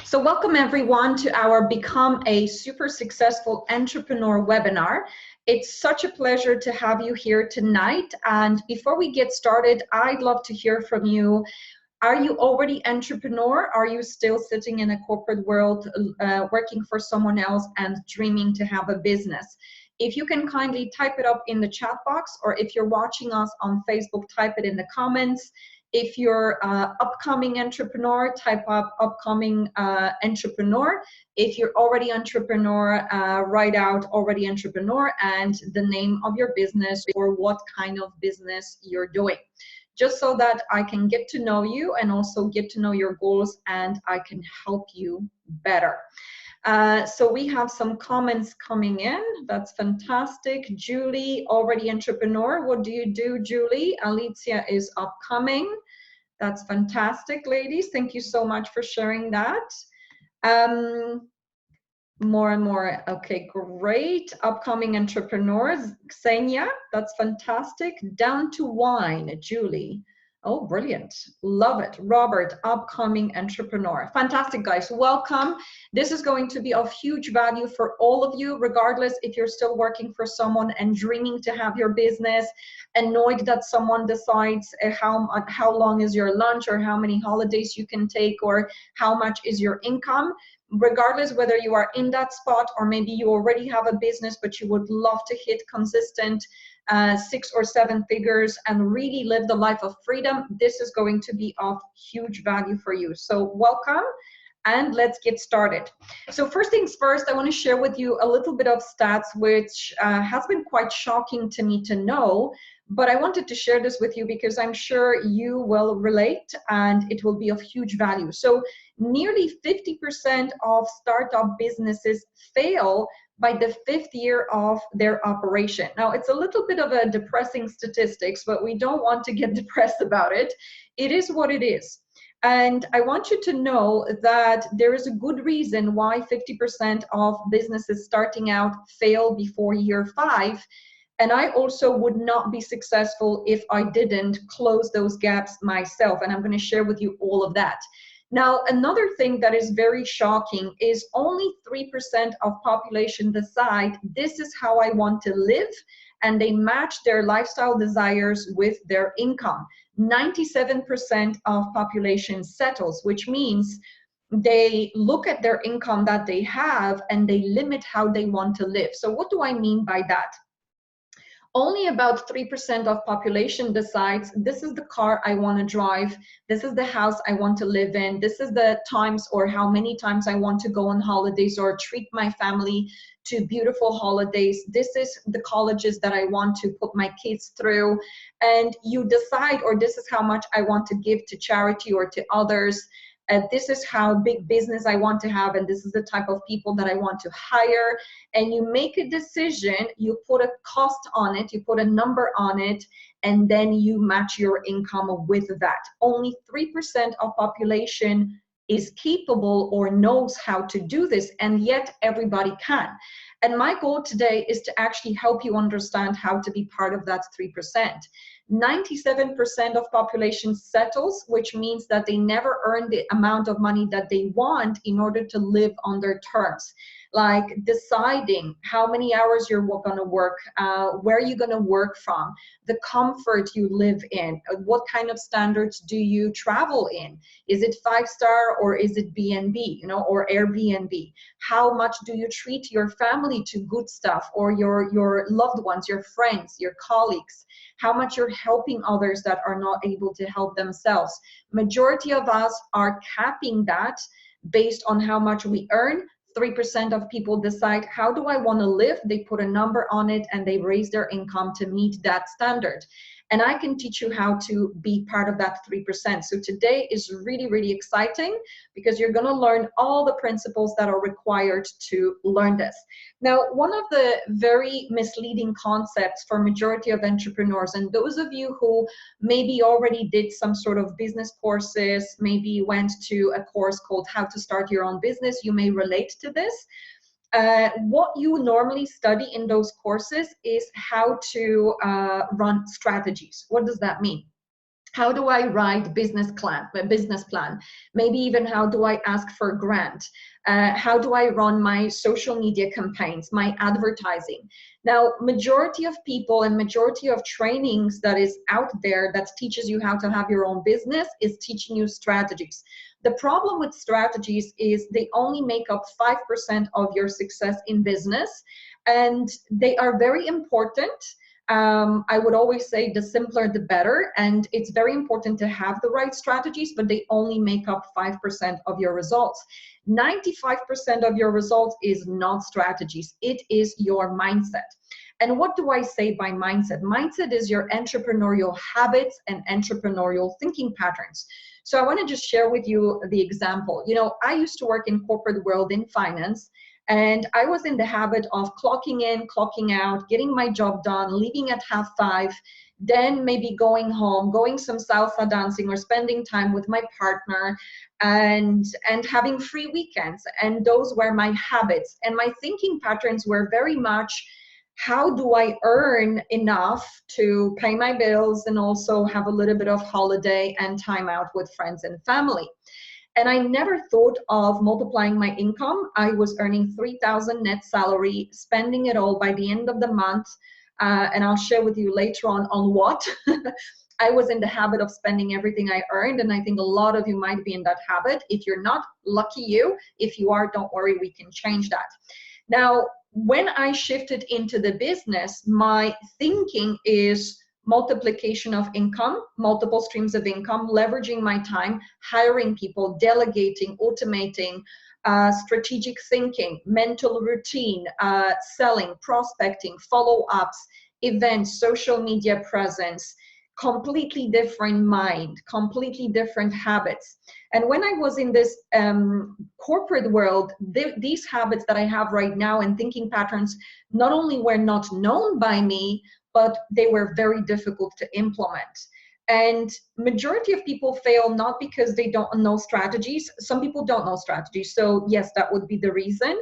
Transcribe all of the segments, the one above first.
So welcome everyone to our Become a Super Successful Entrepreneur webinar. It's such a pleasure to have you here tonight. And before we get started, I'd love to hear from you. Are you already entrepreneur? Are you still sitting in a corporate world, working for someone else and dreaming to have a business? If you can kindly type it up in the chat box, or if you're watching us on Facebook, type it in the comments. If you're upcoming entrepreneur, type up upcoming entrepreneur. If you're already entrepreneur, write out already entrepreneur and the name of your business or what kind of business you're doing, just so that I can get to know you and also get to know your goals and I can help you better. So we have some comments coming in. That's fantastic. Julie, already entrepreneur. What do you do, Julie? Alicia is upcoming. That's fantastic, ladies. Thank you so much for sharing that. More and more. Okay, great. Upcoming entrepreneurs. Xenia, that's fantastic. Down to wine, Julie. Oh, brilliant. Love it. Robert, upcoming entrepreneur. Fantastic, guys. Welcome. This is going to be of huge value for all of you, regardless if you're still working for someone and dreaming to have your business, annoyed that someone decides how long is your lunch or how many holidays you can take or how much is your income. Regardless whether you are in that spot or maybe you already have a business but you would love to hit consistent 6 or 7 figures and really live the life of freedom, this is going to be of huge value for you. So welcome and let's get started. So first things first, I want to share with you a little bit of stats which has been quite shocking to me to know, but I wanted to share this with you because I'm sure you will relate and it will be of huge value. So nearly 50% of startup businesses fail by the 5th year of their operation. Now, it's a little bit of a depressing statistics, but we don't want to get depressed about it. It is what it is. And I want you to know that there is a good reason why 50% of businesses starting out fail before year 5. And I also would not be successful if I didn't close those gaps myself. And I'm going to share with you all of that. Now, another thing that is very shocking is only 3% of population decide this is how I want to live, and they match their lifestyle desires with their income. 97% of population settles, which means they look at their income that they have and they limit how they want to live. So what do I mean by that? Only about 3% of population decides this is the car I want to drive, this is the house I want to live in, this is the times or how many times I want to go on holidays or treat my family to beautiful holidays, this is the colleges that I want to put my kids through, and you decide, or this is how much I want to give to charity or to others. This is how big business I want to have, and this is the type of people that I want to hire. And you make a decision, you put a cost on it, you put a number on it, and then you match your income with that. Only 3% of population is capable or knows how to do this, and yet everybody can. And my goal today is to actually help you understand how to be part of that 3%. 97% of population settles, which means that they never earn the amount of money that they want in order to live on their terms. Like deciding how many hours you're going to work, where you're going to work from, the comfort you live in, what kind of standards do you travel in? Is it 5-star or is it B&B, or Airbnb? How much do you treat your family to good stuff, or your loved ones, your friends, your colleagues? How much you're helping others that are not able to help themselves? Majority of us are capping that based on how much we earn. 3% of people decide, how do I want to live? They put a number on it and they raise their income to meet that standard. And I can teach you how to be part of that 3%. So today is really, really exciting because you're going to learn all the principles that are required to learn this. Now, one of the very misleading concepts for majority of entrepreneurs, and those of you who maybe already did some sort of business courses, maybe went to a course called How to Start Your Own Business, you may relate to this. What you normally study in those courses is how to run strategies. What does that mean? How do I write business plan? Maybe even how do I ask for a grant? How do I run my social media campaigns, my advertising? Now, majority of people and majority of trainings that is out there that teaches you how to have your own business is teaching you strategies. The problem with strategies is they only make up 5% of your success in business, and they are very important. I would always say the simpler the better, and it's very important to have the right strategies, but they only make up 5% of your results. 95% of your results is not strategies, it is your mindset. And what do I say by mindset? Mindset is your entrepreneurial habits and entrepreneurial thinking patterns. So I want to just share with you the example. You know, I used to work in corporate world in finance, and I was in the habit of clocking in, clocking out, getting my job done, leaving at 5:30, then maybe going home, going some salsa dancing or spending time with my partner, and having free weekends. And those were my habits. And my thinking patterns were very much, how do I earn enough to pay my bills and also have a little bit of holiday and time out with friends and family? And I never thought of multiplying my income. I was earning 3,000 net salary, spending it all by the end of the month. And I'll share with you later on what. I was in the habit of spending everything I earned. And I think a lot of you might be in that habit. If you're not, lucky you. If you are, don't worry, we can change that. Now, when I shifted into the business, my thinking is multiplication of income, multiple streams of income, leveraging my time, hiring people, delegating, automating, strategic thinking, mental routine, selling, prospecting, follow-ups, events, social media presence, completely different mind, completely different habits. And when I was in this corporate world, these habits that I have right now and thinking patterns not only were not known by me, but they were very difficult to implement. And majority of people fail not because they don't know strategies. Some people don't know strategies. So yes, that would be the reason.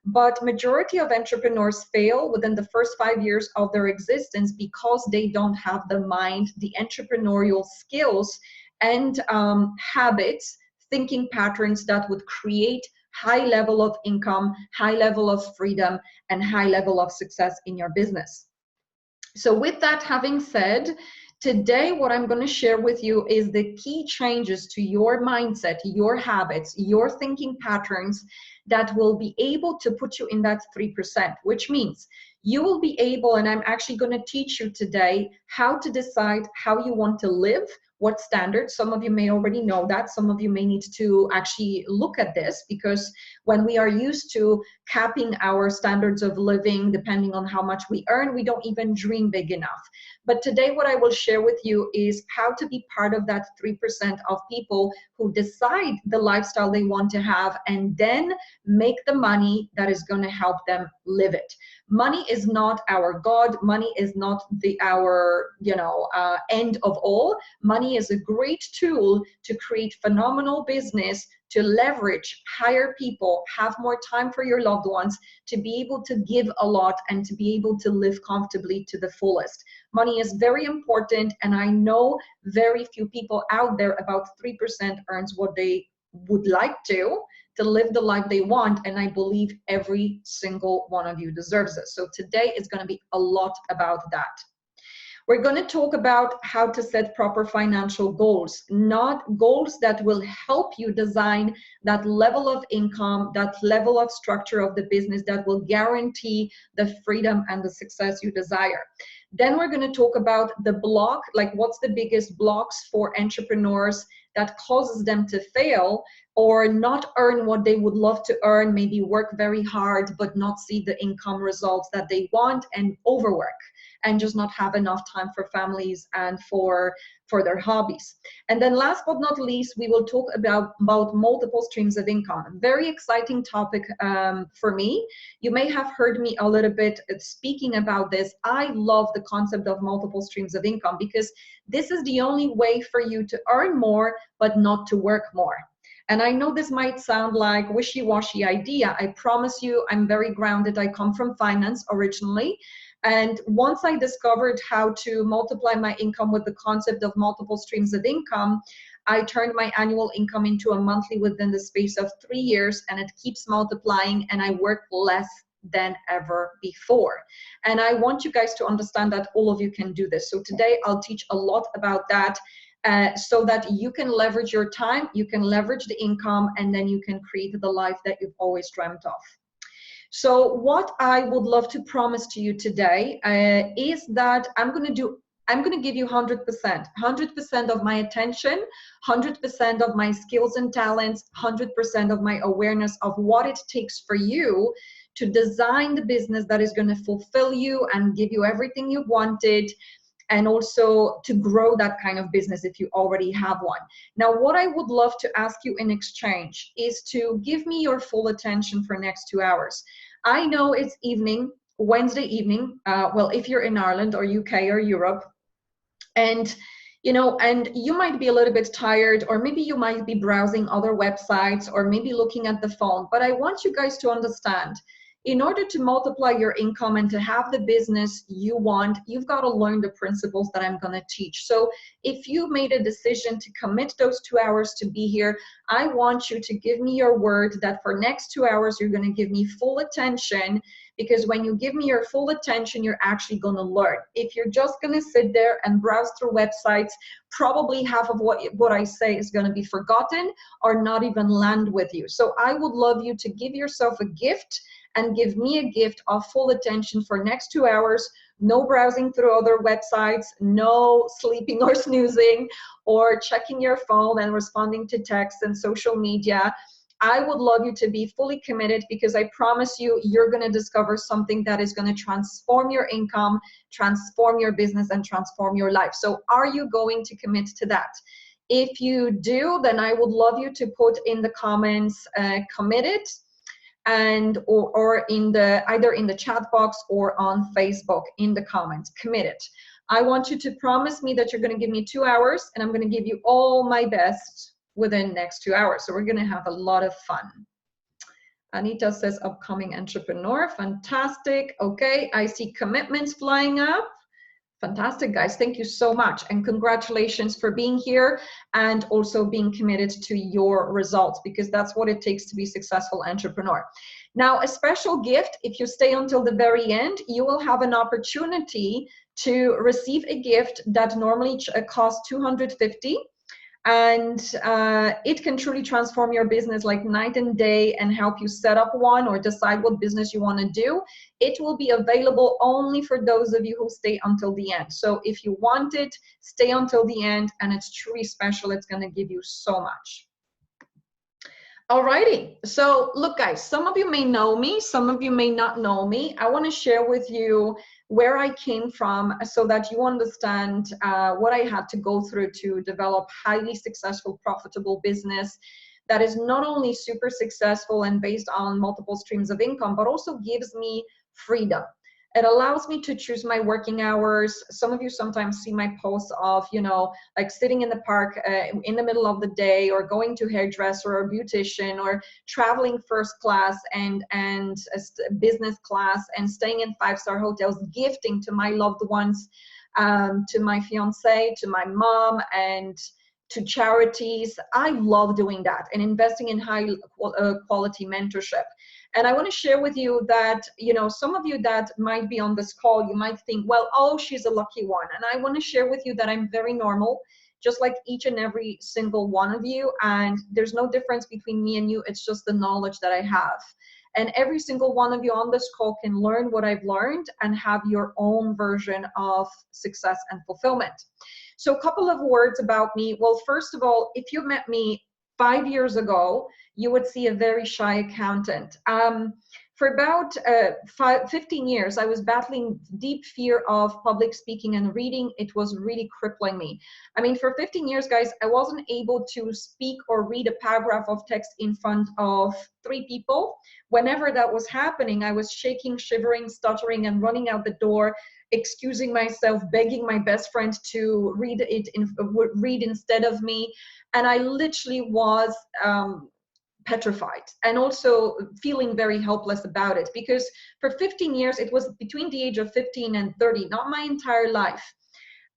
But majority of entrepreneurs fail within the first 5 years of their existence because they don't have the mind, the entrepreneurial skills and habits, thinking patterns that would create high level of income, high level of freedom, and high level of success in your business. So with that having said, today what I'm going to share with you is the key changes to your mindset, your habits, your thinking patterns that will be able to put you in that 3%, which means you will be able, and I'm actually going to teach you today how to decide how you want to live, what standards. Some of you may already know that. Some of you may need to actually look at this, because when we are used to capping our standards of living depending on how much we earn, we don't even dream big enough. But today what I will share with you is how to be part of that 3% of people who decide the lifestyle they want to have and then make the money that is going to help them live it. Money is not our God. Money is not our end of all. Money is a great tool to create phenomenal business, to leverage, hire people, have more time for your loved ones, to be able to give a lot and to be able to live comfortably to the fullest. Money is very important, and I know very few people out there, about 3% earns what they would like to live the life they want, and I believe every single one of you deserves it. So today is going to be a lot about that. We're going to talk about how to set proper financial goals, not goals that will help you design that level of income, that level of structure of the business that will guarantee the freedom and the success you desire. Then we're going to talk about the block, like what's the biggest blocks for entrepreneurs that causes them to fail or not earn what they would love to earn, maybe work very hard but not see the income results that they want, and overwork and just not have enough time for families and for their hobbies. And then last but not least, we will talk about multiple streams of income. A very exciting topic for me. You may have heard me a little bit speaking about this. I love the concept of multiple streams of income because this is the only way for you to earn more but not to work more. And I know this might sound like wishy-washy idea. I promise you I'm very grounded. I come from finance originally. And once I discovered how to multiply my income with the concept of multiple streams of income, I turned my annual income into a monthly within the space of 3 years, and it keeps multiplying, and I work less than ever before. And I want you guys to understand that all of you can do this. So today I'll teach a lot about that, so that you can leverage your time, you can leverage the income, and then you can create the life that you've always dreamt of. So what I would love to promise to you today is that I'm going to give you 100% of my attention, 100% of my skills and talents, 100% of my awareness of what it takes for you to design the business that is going to fulfill you and give you everything you wanted, and also to grow that kind of business if you already have one. Now, what I would love to ask you in exchange is to give me your full attention for next 2 hours. I know it's evening, Wednesday evening, well, if you're in Ireland or UK or Europe, and and you might be a little bit tired, or maybe you might be browsing other websites, or maybe looking at the phone, but I want you guys to understand, in order to multiply your income and to have the business you want, you've got to learn the principles that I'm going to teach. So if you made a decision to commit those 2 hours to be here, I want you to give me your word that for next 2 hours, you're going to give me full attention, because when you give me your full attention, you're actually going to learn. If you're just going to sit there and browse through websites, probably half of what I say is going to be forgotten or not even land with you. So I would love you to give yourself a gift and give me a gift of full attention for next 2 hours. No browsing through other websites, no sleeping or snoozing or checking your phone and responding to texts and social media. I would love you to be fully committed, because I promise you, you're going to discover something that is going to transform your income, transform your business, and transform your life. So are you going to commit to that? If you do, then I would love you to put in the comments committed, and or in the either in the chat box or on Facebook in the comments, committed. I want you to promise me that you're going to give me 2 hours, and I'm going to give you all my best within next 2 hours. So we're going to have a lot of fun. Anita says upcoming entrepreneur. Fantastic. Okay, I see commitments flying up. Fantastic, guys. Thank you so much. And congratulations for being here and also being committed to your results, because that's what it takes to be a successful entrepreneur. Now, a special gift, if you stay until the very end, you will have an opportunity to receive a gift that normally costs $250. And it can truly transform your business like night and day and help you set up one or decide what business you want to do. It will be available only for those of you who stay until the end. So if you want it, stay until the end, and it's truly special. It's going to give you so much. Alrighty, so look guys, some of you may know me, some of you may not know me. I want to share with you where I came from so that you understand what I had to go through to develop highly successful, profitable business that is not only super successful and based on multiple streams of income, but also gives me freedom. It allows me to choose my working hours. Some of you sometimes see my posts of, like sitting in the park in the middle of the day, or going to a hairdresser or a beautician, or traveling first class and business class, and staying in 5-star hotels, gifting to my loved ones, to my fiance, to my mom, and to charities. I love doing that and investing in high quality mentorship. And I want to share with you that, some of you that might be on this call, you might think, well, oh, she's a lucky one. And I want to share with you that I'm very normal, just like each and every single one of you. And there's no difference between me and you. It's just the knowledge that I have. And every single one of you on this call can learn what I've learned and have your own version of success and fulfillment. So a couple of words about me. Well, first of all, if you met me 5 years ago, you would see a very shy accountant. For about 15 years, I was battling deep fear of public speaking and reading. It was really crippling me. I mean, for 15 years, guys, I wasn't able to speak or read a paragraph of text in front of 3 people. Whenever that was happening, I was shaking, shivering, stuttering, and running out the door, excusing myself, begging my best friend to read instead of me. And I literally was petrified and also feeling very helpless about it, because for 15 years, it was between the age of 15 and 30, not my entire life.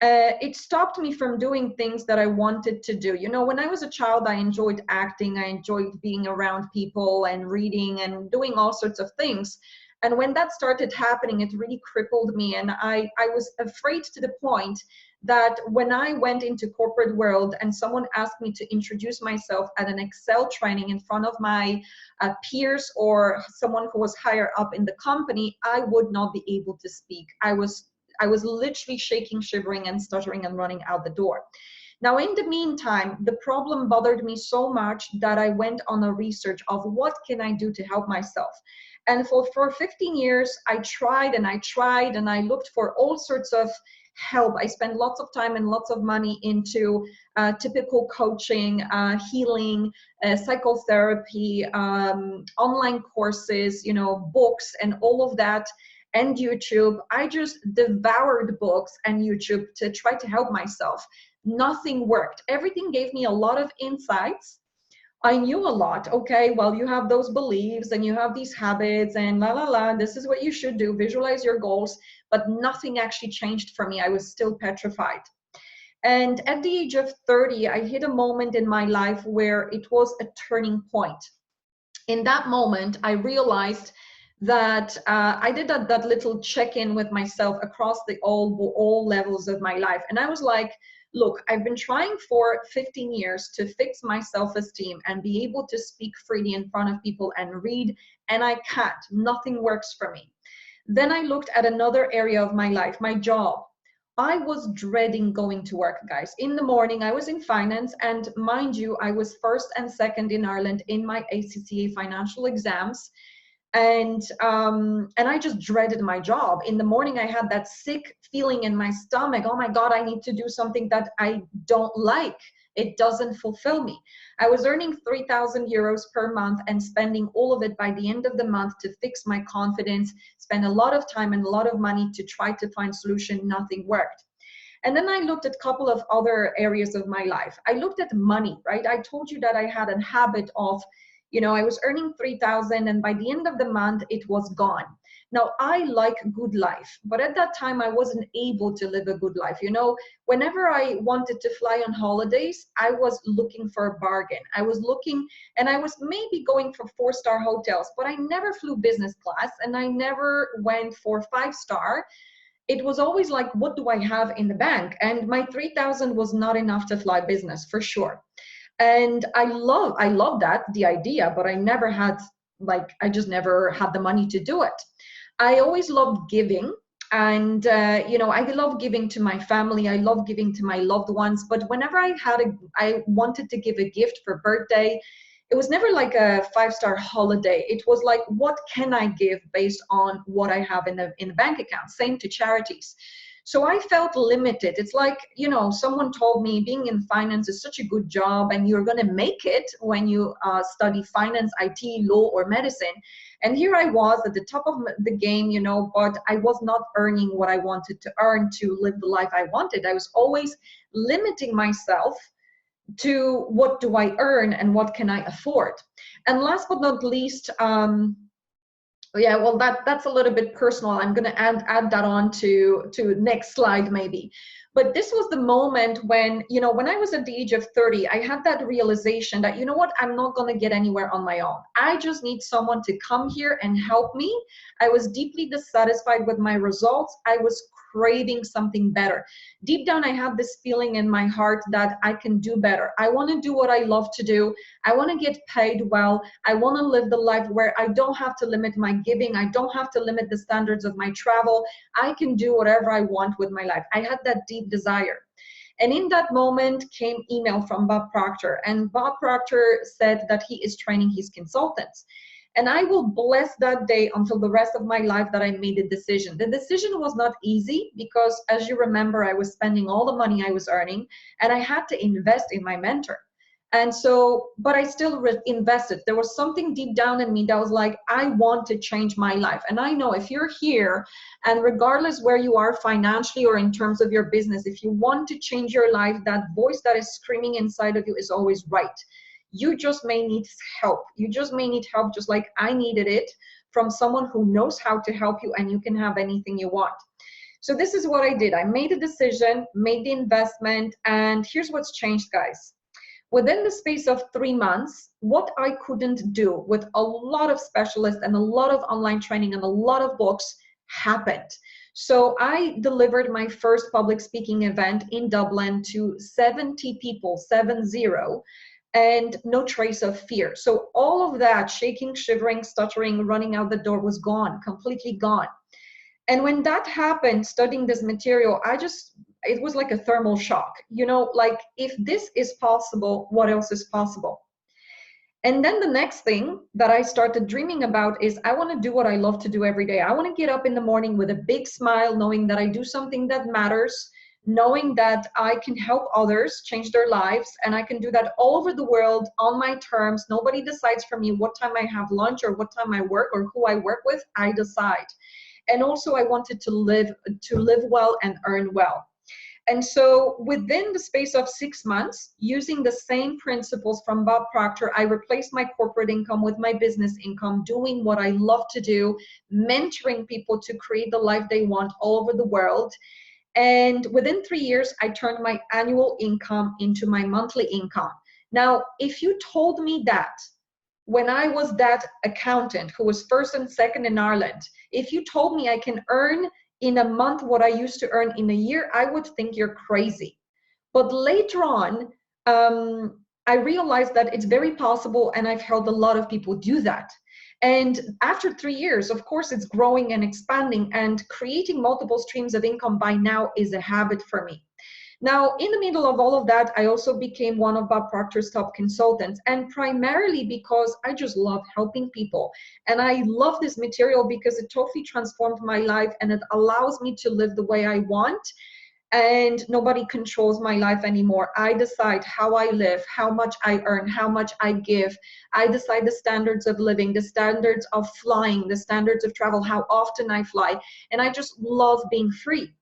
It stopped me from doing things that I wanted to do. You know, when I was a child, I enjoyed acting, I enjoyed being around people and reading and doing all sorts of things. And when that started happening, it really crippled me. And I was afraid to the point that when I went into corporate world and someone asked me to introduce myself at an Excel training in front of my peers or someone who was higher up in the company, I would not be able to speak. I was literally shaking, shivering, and stuttering and running out the door. Now, in the meantime, the problem bothered me so much that I went on a research of what can I do to help myself. And for 15 years, I tried and I tried and I looked for all sorts of help. I spent lots of time and lots of money into typical coaching, healing, psychotherapy, online courses, you know, books and all of that, and YouTube. I just devoured books and YouTube to try to help myself. Nothing worked. Everything gave me a lot of insights. I knew a lot. Okay, well, you have those beliefs and you have these habits and la la la, this is what you should do, visualize your goals, but nothing actually changed for me. I was still petrified. And at the age of 30, I hit a moment in my life where it was a turning point. In that moment, I realized that I did that little check-in with myself across all levels of my life. And I was like, look, I've been trying for 15 years to fix my self-esteem and be able to speak freely in front of people and read, and I can't. Nothing works for me. Then I looked at another area of my life, my job. I was dreading going to work, guys. In the morning, I was in finance, and mind you, I was first and second in Ireland in my ACCA financial exams. And I just dreaded my job. In the morning, I had that sick feeling in my stomach. Oh my God, I need to do something that I don't like. It doesn't fulfill me. I was earning 3,000 euros per month and spending all of it by the end of the month to fix my confidence, spend a lot of time and a lot of money to try to find solution. Nothing worked. And then I looked at a couple of other areas of my life. I looked at money, right? I told you that I had a habit of, you know, I was earning 3,000 and by the end of the month, it was gone. Now, I like good life, but at that time, I wasn't able to live a good life. You know, whenever I wanted to fly on holidays, I was looking for a bargain. I was looking, and I was maybe going for 4-star hotels, but I never flew business class and I never went for 5-star. It was always like, what do I have in the bank? And my 3,000 was not enough to fly business, for sure. And I love that, the idea, but I never had, like, I just never had the money to do it. I always loved giving. And, you know, I love giving to my family. I love giving to my loved ones. But whenever I wanted to give a gift for birthday, it was never like a 5-star holiday. It was like, what can I give based on what I have in the bank account? Same to charities. So I felt limited. It's like, you know, someone told me being in finance is such a good job and you're going to make it when you study finance, IT, law, or medicine. And here I was at the top of the game, you know, but I was not earning what I wanted to earn to live the life I wanted. I was always limiting myself to what do I earn and what can I afford. And last but not least, yeah, well, that's a little bit personal. I'm going to add that on to next slide maybe. But this was the moment when, you know, when I was at the age of 30, I had that realization that, you know what, I'm not going to get anywhere on my own. I just need someone to come here and help me. I was deeply dissatisfied with my results. I was craving something better. Deep down, I had this feeling in my heart that I can do better. I want to do what I love to do. I want to get paid well. I want to live the life where I don't have to limit my giving. I don't have to limit the standards of my travel. I can do whatever I want with my life. I had that deep desire. And in that moment came email from Bob Proctor. And Bob Proctor said that he is training his consultants. And I will bless that day until the rest of my life that I made a decision. The decision was not easy because, as you remember, I was spending all the money I was earning and I had to invest in my mentor. And so, but I still invested. There was something deep down in me that was like, I want to change my life. And I know if you're here and regardless where you are financially or in terms of your business, if you want to change your life, that voice that is screaming inside of you is always right. You just may need help. You just may need help, just like I needed it, from someone who knows how to help you, and you can have anything you want. So this is what I did. I made a decision, made the investment, and here's what's changed, guys. Within the space of 3 months, what I couldn't do with a lot of specialists and a lot of online training and a lot of books happened. So I delivered my first public speaking event in Dublin to 70 people, 70, and no trace of fear. So all of that shaking, shivering, stuttering, running out the door was gone, completely gone. And when that happened, studying this material, it was like a thermal shock, you know, like if this is possible, what else is possible? And then the next thing that I started dreaming about is I want to do what I love to do every day. I want to get up in the morning with a big smile, knowing that I do something that matters, knowing that I can help others change their lives, and I can do that all over the world on my terms. Nobody decides for me what time I have lunch or what time I work or who I work with. I decide. And also I wanted to live well and earn well. And so within the space of 6 months, using the same principles from Bob Proctor, I replaced my corporate income with my business income, doing what I love to do, mentoring people to create the life they want all over the world. And within 3 years, I turned my annual income into my monthly income. Now, if you told me that when I was that accountant who was first and second in Ireland, if you told me I can earn in a month what I used to earn in a year, I would think you're crazy. But later on, I realized that it's very possible, and I've helped a lot of people do that. And after 3 years, of course, it's growing and expanding, and creating multiple streams of income by now is a habit for me. Now, in the middle of all of that, I also became one of Bob Proctor's top consultants, and primarily because I just love helping people. And I love this material because it totally transformed my life, and it allows me to live the way I want. And nobody controls my life anymore. I decide how I live, how much I earn, how much I give. I decide the standards of living, the standards of flying, the standards of travel, how often I fly. And I just love being free.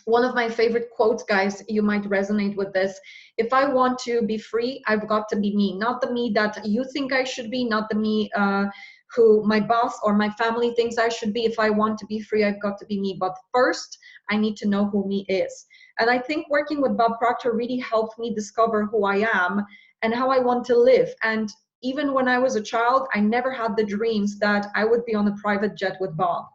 One of my favorite quotes, guys, you might resonate with this. If I want to be free, I've got to be me, not the me that you think I should be, not the me who my boss or my family thinks I should be. If I want to be free, I've got to be me. But first, I need to know who me is. And I think working with Bob Proctor really helped me discover who I am and how I want to live. And even when I was a child, I never had the dreams that I would be on a private jet with Bob.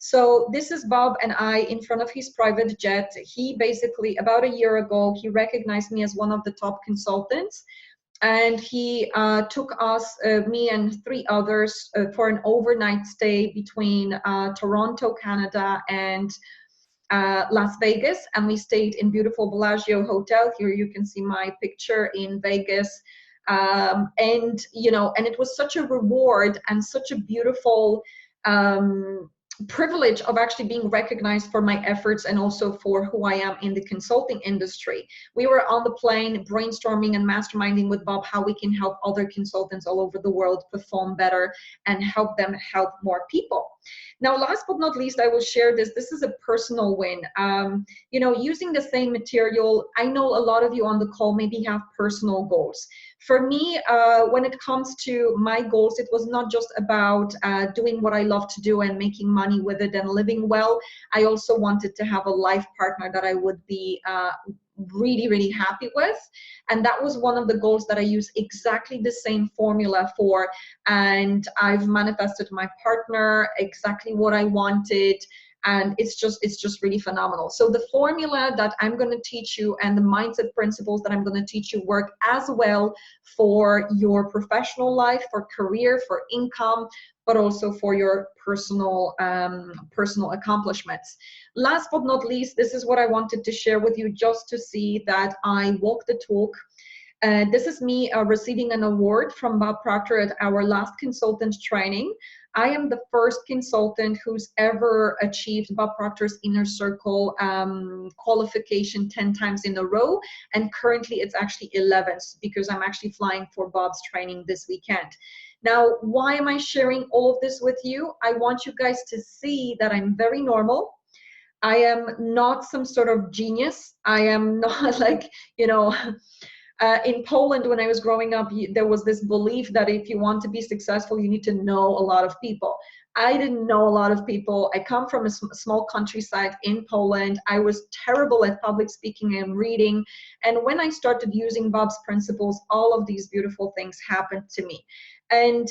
So this is Bob and I in front of his private jet. He basically, about a year ago, he recognized me as one of the top consultants. And he took us, me and 3 others, for an overnight stay between Toronto, Canada, and Las Vegas. And we stayed in beautiful Bellagio Hotel. Here you can see my picture in Vegas. And, you know, and it was such a reward and such a beautiful privilege of actually being recognized for my efforts and also for who I am in the consulting industry. We were on the plane brainstorming and masterminding with Bob how we can help other consultants all over the world perform better and help them help more people. Now, last but not least, I will share this. This is a personal win. You know, using the same material, I know a lot of you on the call maybe have personal goals. For me, when it comes to my goals, it was not just about doing what I love to do and making money with it and living well. I also wanted to have a life partner that I would be really, really happy with. And that was one of the goals that I use exactly the same formula for. And I've manifested my partner, exactly what I wanted. And it's just really phenomenal. So the formula that I'm going to teach you and the mindset principles that I'm going to teach you work as well for your professional life, for career, for income, but also for your personal accomplishments. Last but not least, this is what I wanted to share with you, just to see that I walk the talk. This is me receiving an award from Bob Proctor at our last consultant training. I am the first consultant who's ever achieved Bob Proctor's Inner Circle qualification 10 times in a row. And currently it's actually 11th because I'm actually flying for Bob's training this weekend. Now, why am I sharing all of this with you? I want you guys to see that I'm very normal. I am not some sort of genius. I am not like, you know, In Poland, when I was growing up, there was this belief that if you want to be successful, you need to know a lot of people. I didn't know a lot of people. I come from a small countryside in Poland. I was terrible at public speaking and reading. And when I started using Bob's principles, all of these beautiful things happened to me. And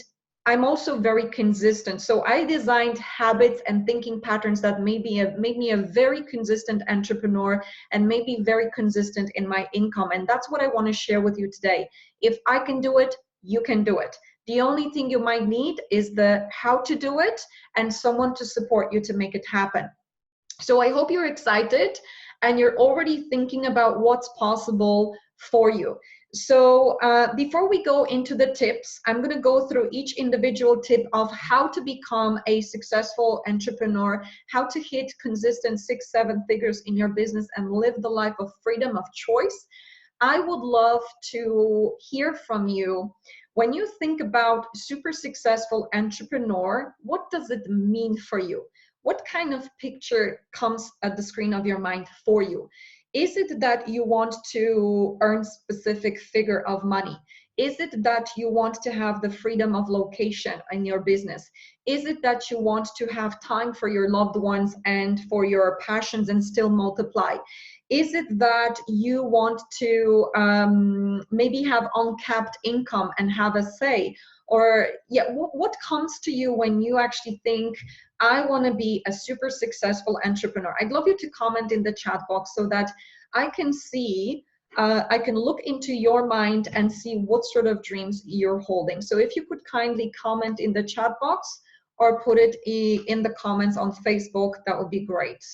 I'm also very consistent. So I designed habits and thinking patterns that made me a very consistent entrepreneur and made me very consistent in my income. And that's what I want to share with you today. If I can do it, you can do it. The only thing you might need is the how to do it and someone to support you to make it happen. So I hope you're excited and you're already thinking about what's possible for you. So before we go into the tips, I'm going to go through each individual tip of how to become a successful entrepreneur, how to hit consistent 6-7 figures in your business and live the life of freedom of choice. I would love to hear from you. When you think about super successful entrepreneur, what does it mean for you? What kind of picture comes at the screen of your mind for you? Is it that you want to earn specific figure of money? Is it that you want to have the freedom of location in your business? Is it that you want to have time for your loved ones and for your passions and still multiply? Is it that you want to maybe have uncapped income and have a say? Or yeah, what comes to you when you actually think, I want to be a super successful entrepreneur? I'd love you to comment in the chat box so that I can see, I can look into your mind and see what sort of dreams you're holding. So if you could kindly comment in the chat box or put it in the comments on Facebook, that would be great.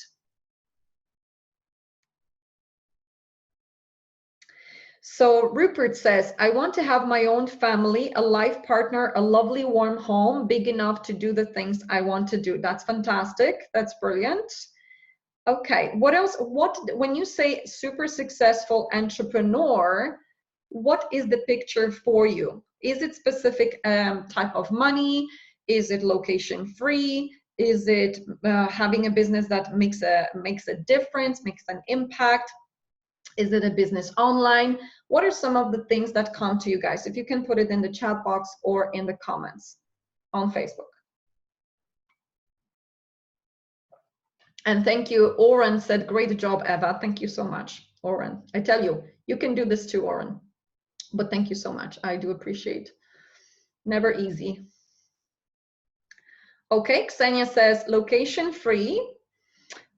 So Rupert says, I want to have my own family, a life partner, a lovely warm home, big enough to do the things I want to do. That's fantastic. That's brilliant. Okay, what else? When you say super successful entrepreneur, what is the picture for you? Is it specific type of money? Is it location free? Is it having a business that makes a difference, makes an impact? Is it a business online? What are some of the things that come to you guys? If you can put it in the chat box or in the comments on Facebook. And thank you, Oren said, great job, Eva. Thank you so much, Oren. I tell you, you can do this too, Oren. But thank you so much. I do appreciate. Never easy. Okay, Ksenia says, location free.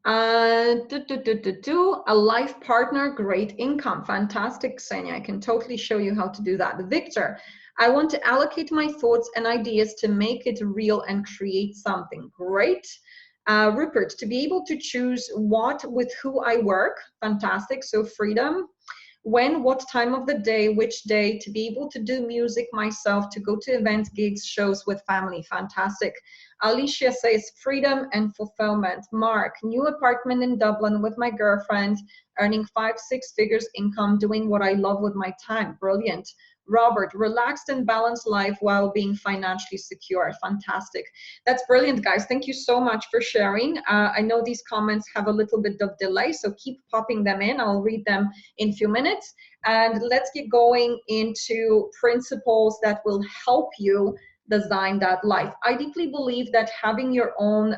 A life partner, great income. Fantastic, Ksenia. I can totally show you how to do that. Victor, I want to allocate my thoughts and ideas to make it real and create something. Great. Rupert, to be able to choose with who I work. Fantastic. So freedom. When, what time of the day, which day, to be able to do music myself, to go to events, gigs, shows with family. Fantastic. Alicia says freedom and fulfillment. Mark, new apartment in Dublin with my girlfriend, earning 5-6 figures income, doing what I love with my time. Brilliant. Robert, relaxed and balanced life while being financially secure. Fantastic. That's brilliant, guys. Thank you so much for sharing. I know these comments have a little bit of delay, so keep popping them in. I'll read them in a few minutes. And let's get going into principles that will help you design that life. I deeply believe that having your own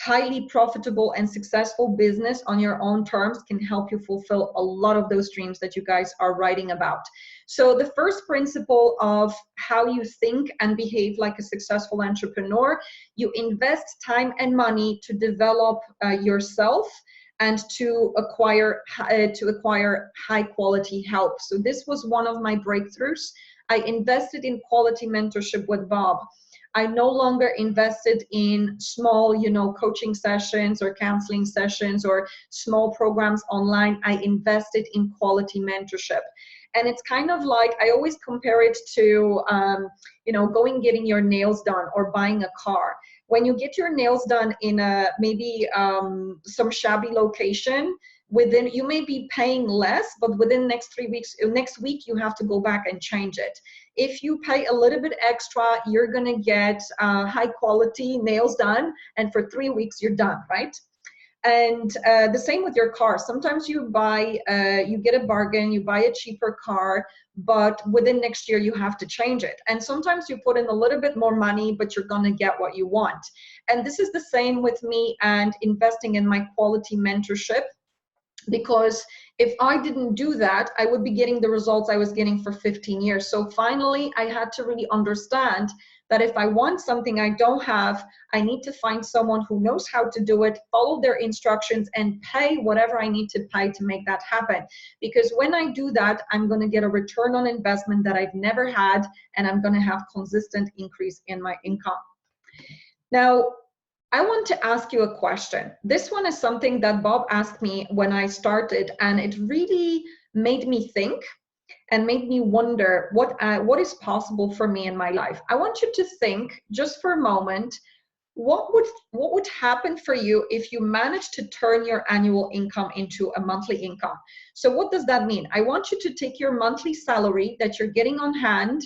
highly profitable and successful business on your own terms can help you fulfill a lot of those dreams that you guys are writing about. So the first principle of how you think and behave like a successful entrepreneur, you invest time and money to develop yourself and to acquire high quality help. So this was one of my breakthroughs. I invested in quality mentorship with Bob. I no longer invested in small, coaching sessions or counseling sessions or small programs online. I invested in quality mentorship. And it's kind of like, I always compare it to, getting your nails done or buying a car. When you get your nails done in some shabby location, you may be paying less, but within next week, you have to go back and change it. If you pay a little bit extra, you're gonna get high quality nails done, and for 3 weeks, you're done, right? And the same with your car. Sometimes you buy, you get a bargain, you buy a cheaper car, but within next year you have to change it. And sometimes you put in a little bit more money, but you're gonna get what you want. And this is the same with me and investing in my quality mentorship, because if I didn't do that, I would be getting the results I was getting for 15 years. So finally, I had to really understand that if I want something I don't have, I need to find someone who knows how to do it, follow their instructions, and pay whatever I need to pay to make that happen. Because when I do that, I'm going to get a return on investment that I've never had, and I'm going to have consistent increase in my income. Now, I want to ask you a question. This one is something that Bob asked me when I started, and it really made me think and made me wonder what is possible for me in my life. I want you to think just for a moment, what would happen for you if you managed to turn your annual income into a monthly income? So what does that mean? I want you to take your monthly salary that you're getting on hand,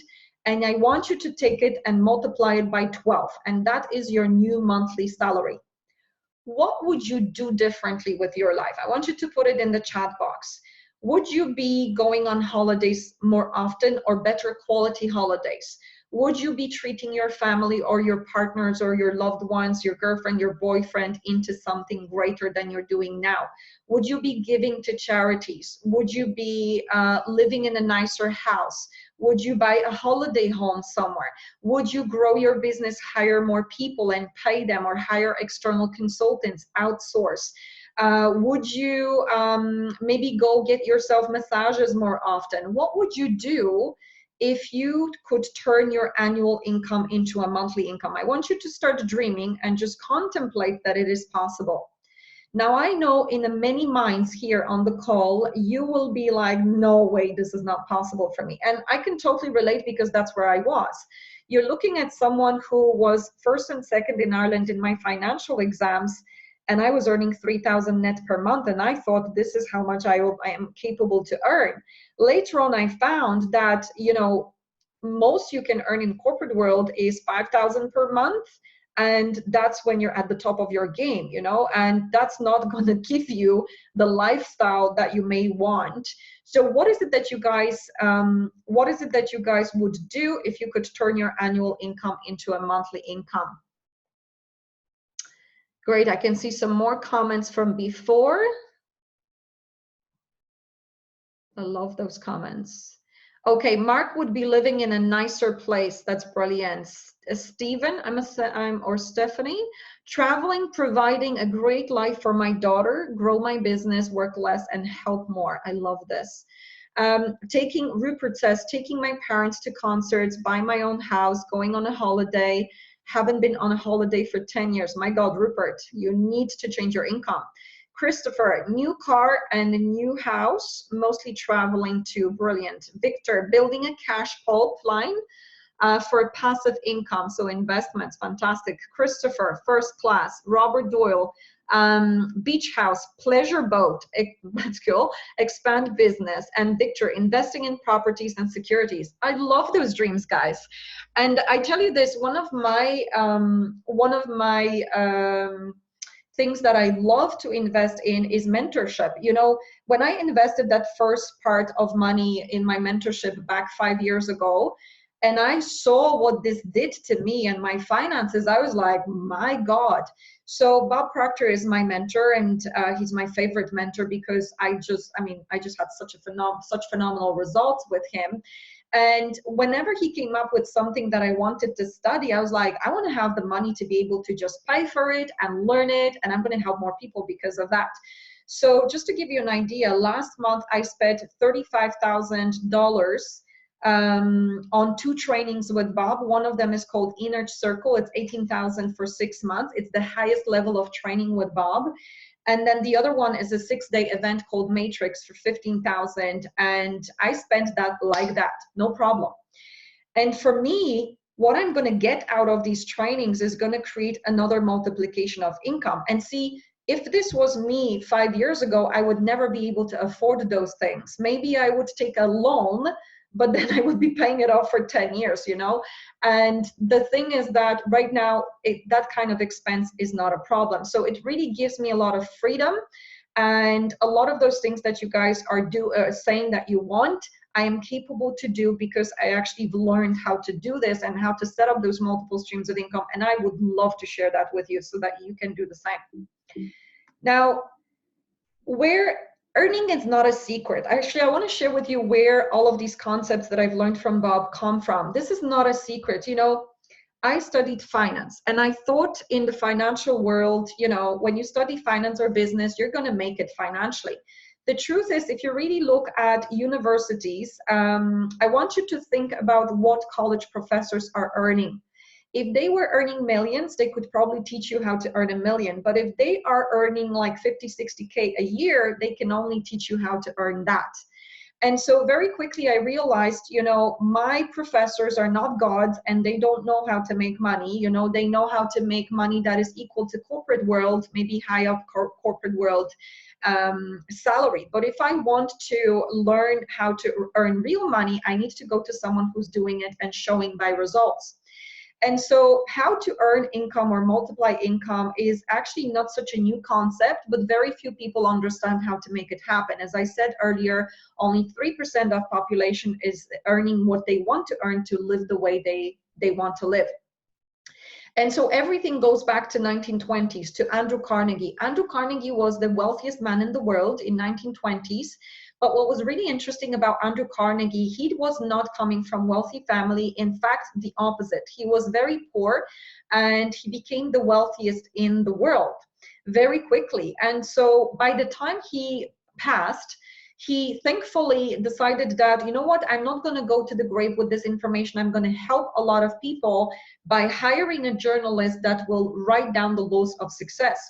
and I want you to take it and multiply it by 12, and that is your new monthly salary. What would you do differently with your life? I want you to put it in the chat box. Would you be going on holidays more often, or better quality holidays? Would you be treating your family or your partners or your loved ones, your girlfriend, your boyfriend, into something greater than you're doing now? Would you be giving to charities? Would you be living in a nicer house? Would you buy a holiday home somewhere? Would you grow your business, hire more people and pay them, or hire external consultants, outsource? Would you maybe go get yourself massages more often? What would you do if you could turn your annual income into a monthly income? I want you to start dreaming and just contemplate that it is possible. Now, I know in many minds here on the call, you will be like, no way, this is not possible for me. And I can totally relate, because that's where I was. You're looking at someone who was first and second in Ireland in my financial exams, and I was earning 3,000 net per month, and I thought this is how much I am capable to earn. Later on, I found that, you know, most you can earn in corporate world is 5,000 per month, and that's when you're at the top of your game, you know, and that's not going to give you the lifestyle that you may want. So what is it that you guys would do if you could turn your annual income into a monthly income? Great, I can see some more comments from before. I love those comments. Okay, Mark would be living in a nicer place. That's brilliant. Stephen, or Stephanie, traveling, providing a great life for my daughter, grow my business, work less, and help more. I love this. Rupert says, taking my parents to concerts, buy my own house, going on a holiday. Haven't been on a holiday for 10 years. My God, Rupert, you need to change your income. Christopher, new car and a new house, mostly traveling too. Brilliant. Victor, building a cash pipeline for passive income, so investments. Fantastic. Christopher, first class. Robert Doyle, beach house, pleasure boat. That's cool. Expand business. And Victor, investing in properties and securities. I love those dreams, guys. And I tell you this, one of my things that I love to invest in is mentorship. You know, when I invested that first part of money in my mentorship back 5 years ago, and I saw what this did to me and my finances, I was like, my God. So Bob Proctor is my mentor, and he's my favorite mentor, because I just had such phenomenal results with him. And whenever he came up with something that I wanted to study, I was like, I want to have the money to be able to just pay for it and learn it, and I'm going to help more people because of that. So just to give you an idea, last month I spent $35,000 on 2 trainings with Bob. One of them is called Inner Circle. It's $18,000 for 6 months. It's the highest level of training with Bob. And then the other one is a 6-day event called Matrix for $15,000. And I spent that like that, no problem. And for me, what I'm going to get out of these trainings is going to create another multiplication of income. And see, if this was me 5 years ago, I would never be able to afford those things. Maybe I would take a loan but then I would be paying it off for 10 years, you know? And the thing is that right now, that kind of expense is not a problem. So it really gives me a lot of freedom. And a lot of those things that you guys are saying that you want, I am capable to do because I actually learned how to do this and how to set up those multiple streams of income. And I would love to share that with you so that you can do the same. Now, where earning is not a secret. Actually, I want to share with you where all of these concepts that I've learned from Bob come from. This is not a secret. You know, I studied finance, and I thought in the financial world, you know, when you study finance or business, you're going to make it financially. The truth is, if you really look at universities, I want you to think about what college professors are earning. If they were earning millions, they could probably teach you how to earn a million. But if they are earning like 50, 60K a year, they can only teach you how to earn that. And so very quickly I realized, you know, my professors are not gods and they don't know how to make money. You know, they know how to make money that is equal to corporate world, maybe high up corporate world salary. But if I want to learn how to earn real money, I need to go to someone who's doing it and showing by results. And so how to earn income or multiply income is actually not such a new concept, but very few people understand how to make it happen. As I said earlier, only 3% of population is earning what they want to earn to live the way they want to live. And so everything goes back to 1920s, to Andrew Carnegie. Andrew Carnegie was the wealthiest man in the world in 1920s. But what was really interesting about Andrew Carnegie, he was not coming from wealthy family. In fact, the opposite. He was very poor and he became the wealthiest in the world very quickly. And so by the time he passed, he thankfully decided that, you know what, I'm not going to go to the grave with this information. I'm going to help a lot of people by hiring a journalist that will write down the laws of success.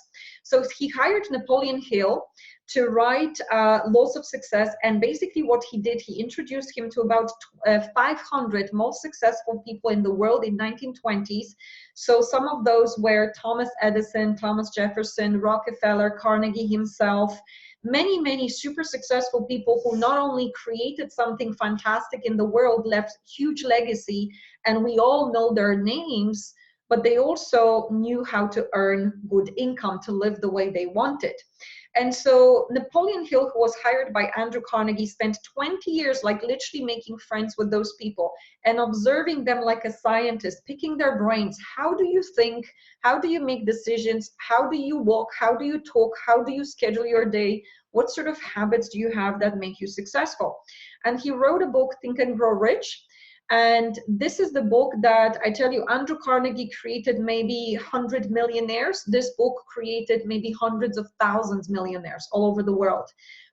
So he hired Napoleon Hill to write Laws of Success. And basically what he did, he introduced him to about 500 most successful people in the world in 1920s. So some of those were Thomas Edison, Thomas Jefferson, Rockefeller, Carnegie himself, many, many super successful people who not only created something fantastic in the world, left huge legacy, and we all know their names, but they also knew how to earn good income to live the way they wanted. And so Napoleon Hill, who was hired by Andrew Carnegie, spent 20 years like literally making friends with those people and observing them like a scientist, picking their brains. How do you think? How do you make decisions? How do you walk? How do you talk? How do you schedule your day? What sort of habits do you have that make you successful? And he wrote a book, Think and Grow Rich. And this is the book that I tell you, Andrew Carnegie created maybe 100 millionaires. This book created maybe hundreds of thousands millionaires all over the world.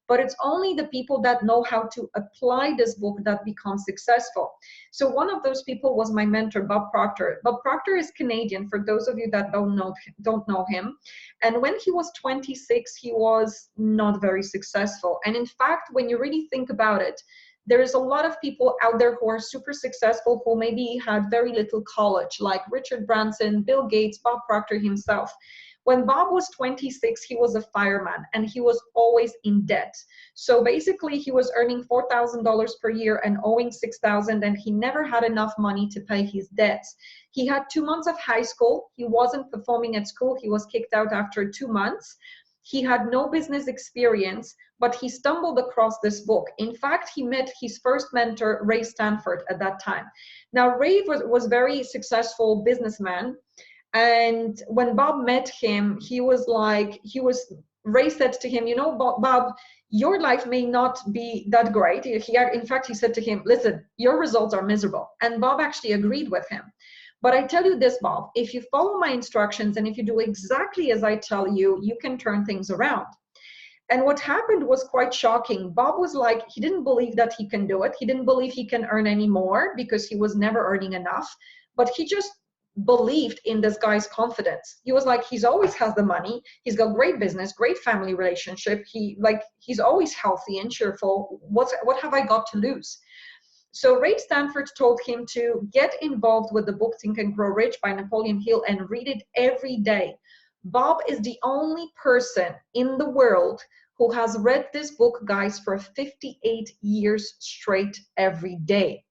But it's only the people that know how to apply this book that become successful. So one of those people was my mentor, Bob Proctor. Bob Proctor is Canadian, for those of you that don't know him. And when he was 26, he was not very successful. And in fact, when you really think about it, there is a lot of people out there who are super successful who maybe had very little college, like Richard Branson, Bill Gates, Bob Proctor himself. When Bob was 26, he was a fireman and he was always in debt. So basically he was earning $4,000 per year and owing $6,000, and he never had enough money to pay his debts. He had 2 months of high school. He wasn't performing at school. He was kicked out after 2 months. He had no business experience, but he stumbled across this book. In fact, he met his first mentor, Ray Stanford, at that time. Now, Ray was very successful businessman. And when Bob met him, Ray said to him, you know, Bob, your life may not be that great. In fact, he said to him, listen, your results are miserable. And Bob actually agreed with him. But I tell you this, Bob, if you follow my instructions and if you do exactly as I tell you, you can turn things around. And what happened was quite shocking. Bob was like, he didn't believe that he can do it. He didn't believe he can earn any more because he was never earning enough. But he just believed in this guy's confidence. He was like, he's always has the money. He's got great business, great family relationship. He's always healthy and cheerful. What have I got to lose? So Ray Stanford told him to get involved with the book Think and Grow Rich by Napoleon Hill and read it every day. Bob is the only person in the world who has read this book, guys, for 58 years straight every day.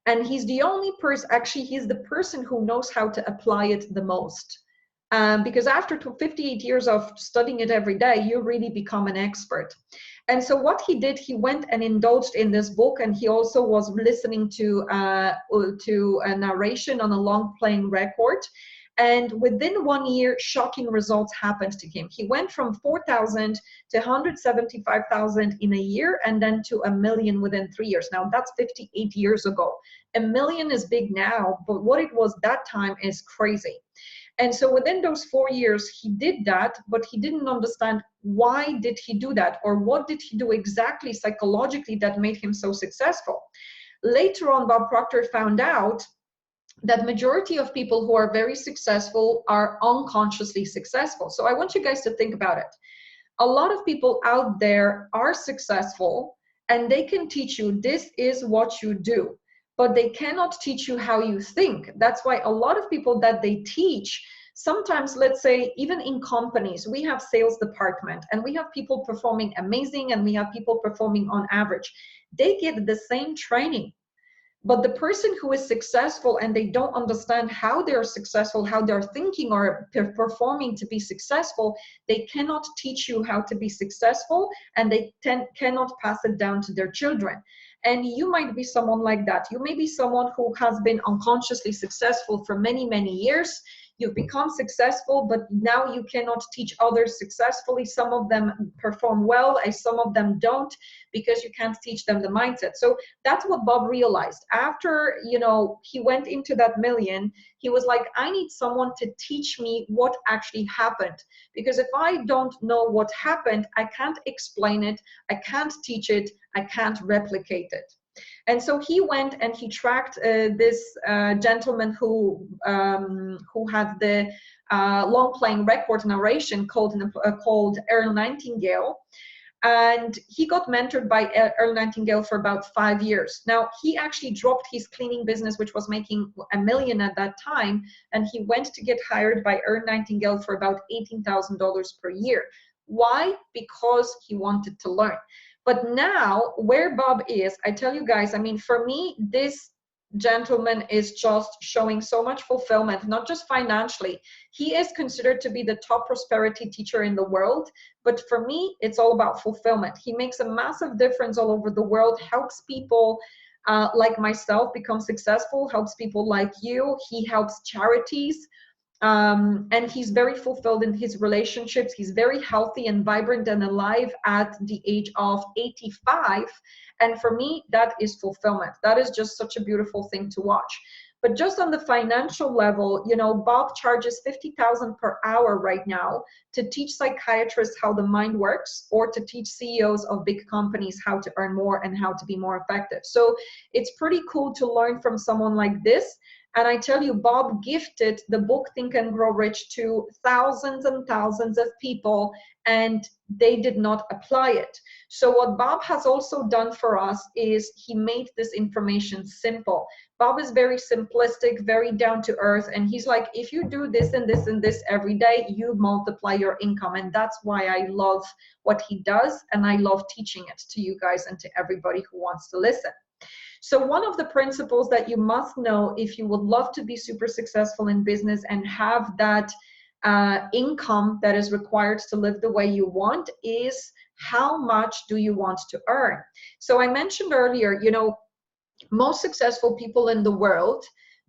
And he's the only person, actually, he's the person who knows how to apply it the most. Because after 58 years of studying it every day, you really become an expert. And so what he did, he went and indulged in this book, and he also was listening to a narration on a long playing record. And within 1 year, shocking results happened to him. He went from 4,000 to 175,000 in a year, and then to 1 million within 3 years. Now, that's 58 years ago. 1 million is big now, but what it was that time is crazy. And so within those 4 years, he did that, but he didn't understand why did he do that, or what did he do exactly psychologically that made him so successful. Later on, Bob Proctor found out that majority of people who are very successful are unconsciously successful. So I want you guys to think about it. A lot of people out there are successful, and they can teach you this is what you do, but they cannot teach you how you think. That's why a lot of people that they teach, sometimes, let's say, even in companies, we have sales department, and we have people performing amazing, and we have people performing on average. They get the same training. But the person who is successful and they don't understand how they're successful, how they're thinking or performing to be successful, they cannot teach you how to be successful, and they cannot pass it down to their children. And you might be someone like that. You may be someone who has been unconsciously successful for many, many years. You've become successful, but now you cannot teach others successfully. Some of them perform well, and some of them don't, because you can't teach them the mindset. So that's what Bob realized. After, he went into that million, he was like, I need someone to teach me what actually happened. Because if I don't know what happened, I can't explain it, I can't teach it, I can't replicate it. And so he went and he tracked this gentleman who had the long playing record narration called Earl Nightingale. And he got mentored by Earl Nightingale for about 5 years. Now, he actually dropped his cleaning business, which was making $1 million at that time, and he went to get hired by Earl Nightingale for about $18,000 per year. Why? Because he wanted to learn. But now, where Bob is, I tell you guys, I mean, for me, this gentleman is just showing so much fulfillment, not just financially. He is considered to be the top prosperity teacher in the world, but for me, it's all about fulfillment. He makes a massive difference all over the world, helps people like myself become successful, helps people like you. He helps charities. And he's very fulfilled in his relationships. He's very healthy and vibrant and alive at the age of 85. And for me, that is fulfillment. That is just such a beautiful thing to watch. But just on the financial level, Bob charges $50,000 per hour right now to teach psychiatrists how the mind works, or to teach CEOs of big companies how to earn more and how to be more effective. So it's pretty cool to learn from someone like this. And I tell you, Bob gifted the book Think and Grow Rich to thousands and thousands of people, and they did not apply it. So what Bob has also done for us is he made this information simple. Bob is very simplistic, very down to earth, and he's like, if you do this and this and this every day, you multiply your income. And that's why I love what he does, and I love teaching it to you guys and to everybody who wants to listen. So one of the principles that you must know if you would love to be super successful in business and have that income that is required to live the way you want is, how much do you want to earn? So I mentioned earlier, most successful people in the world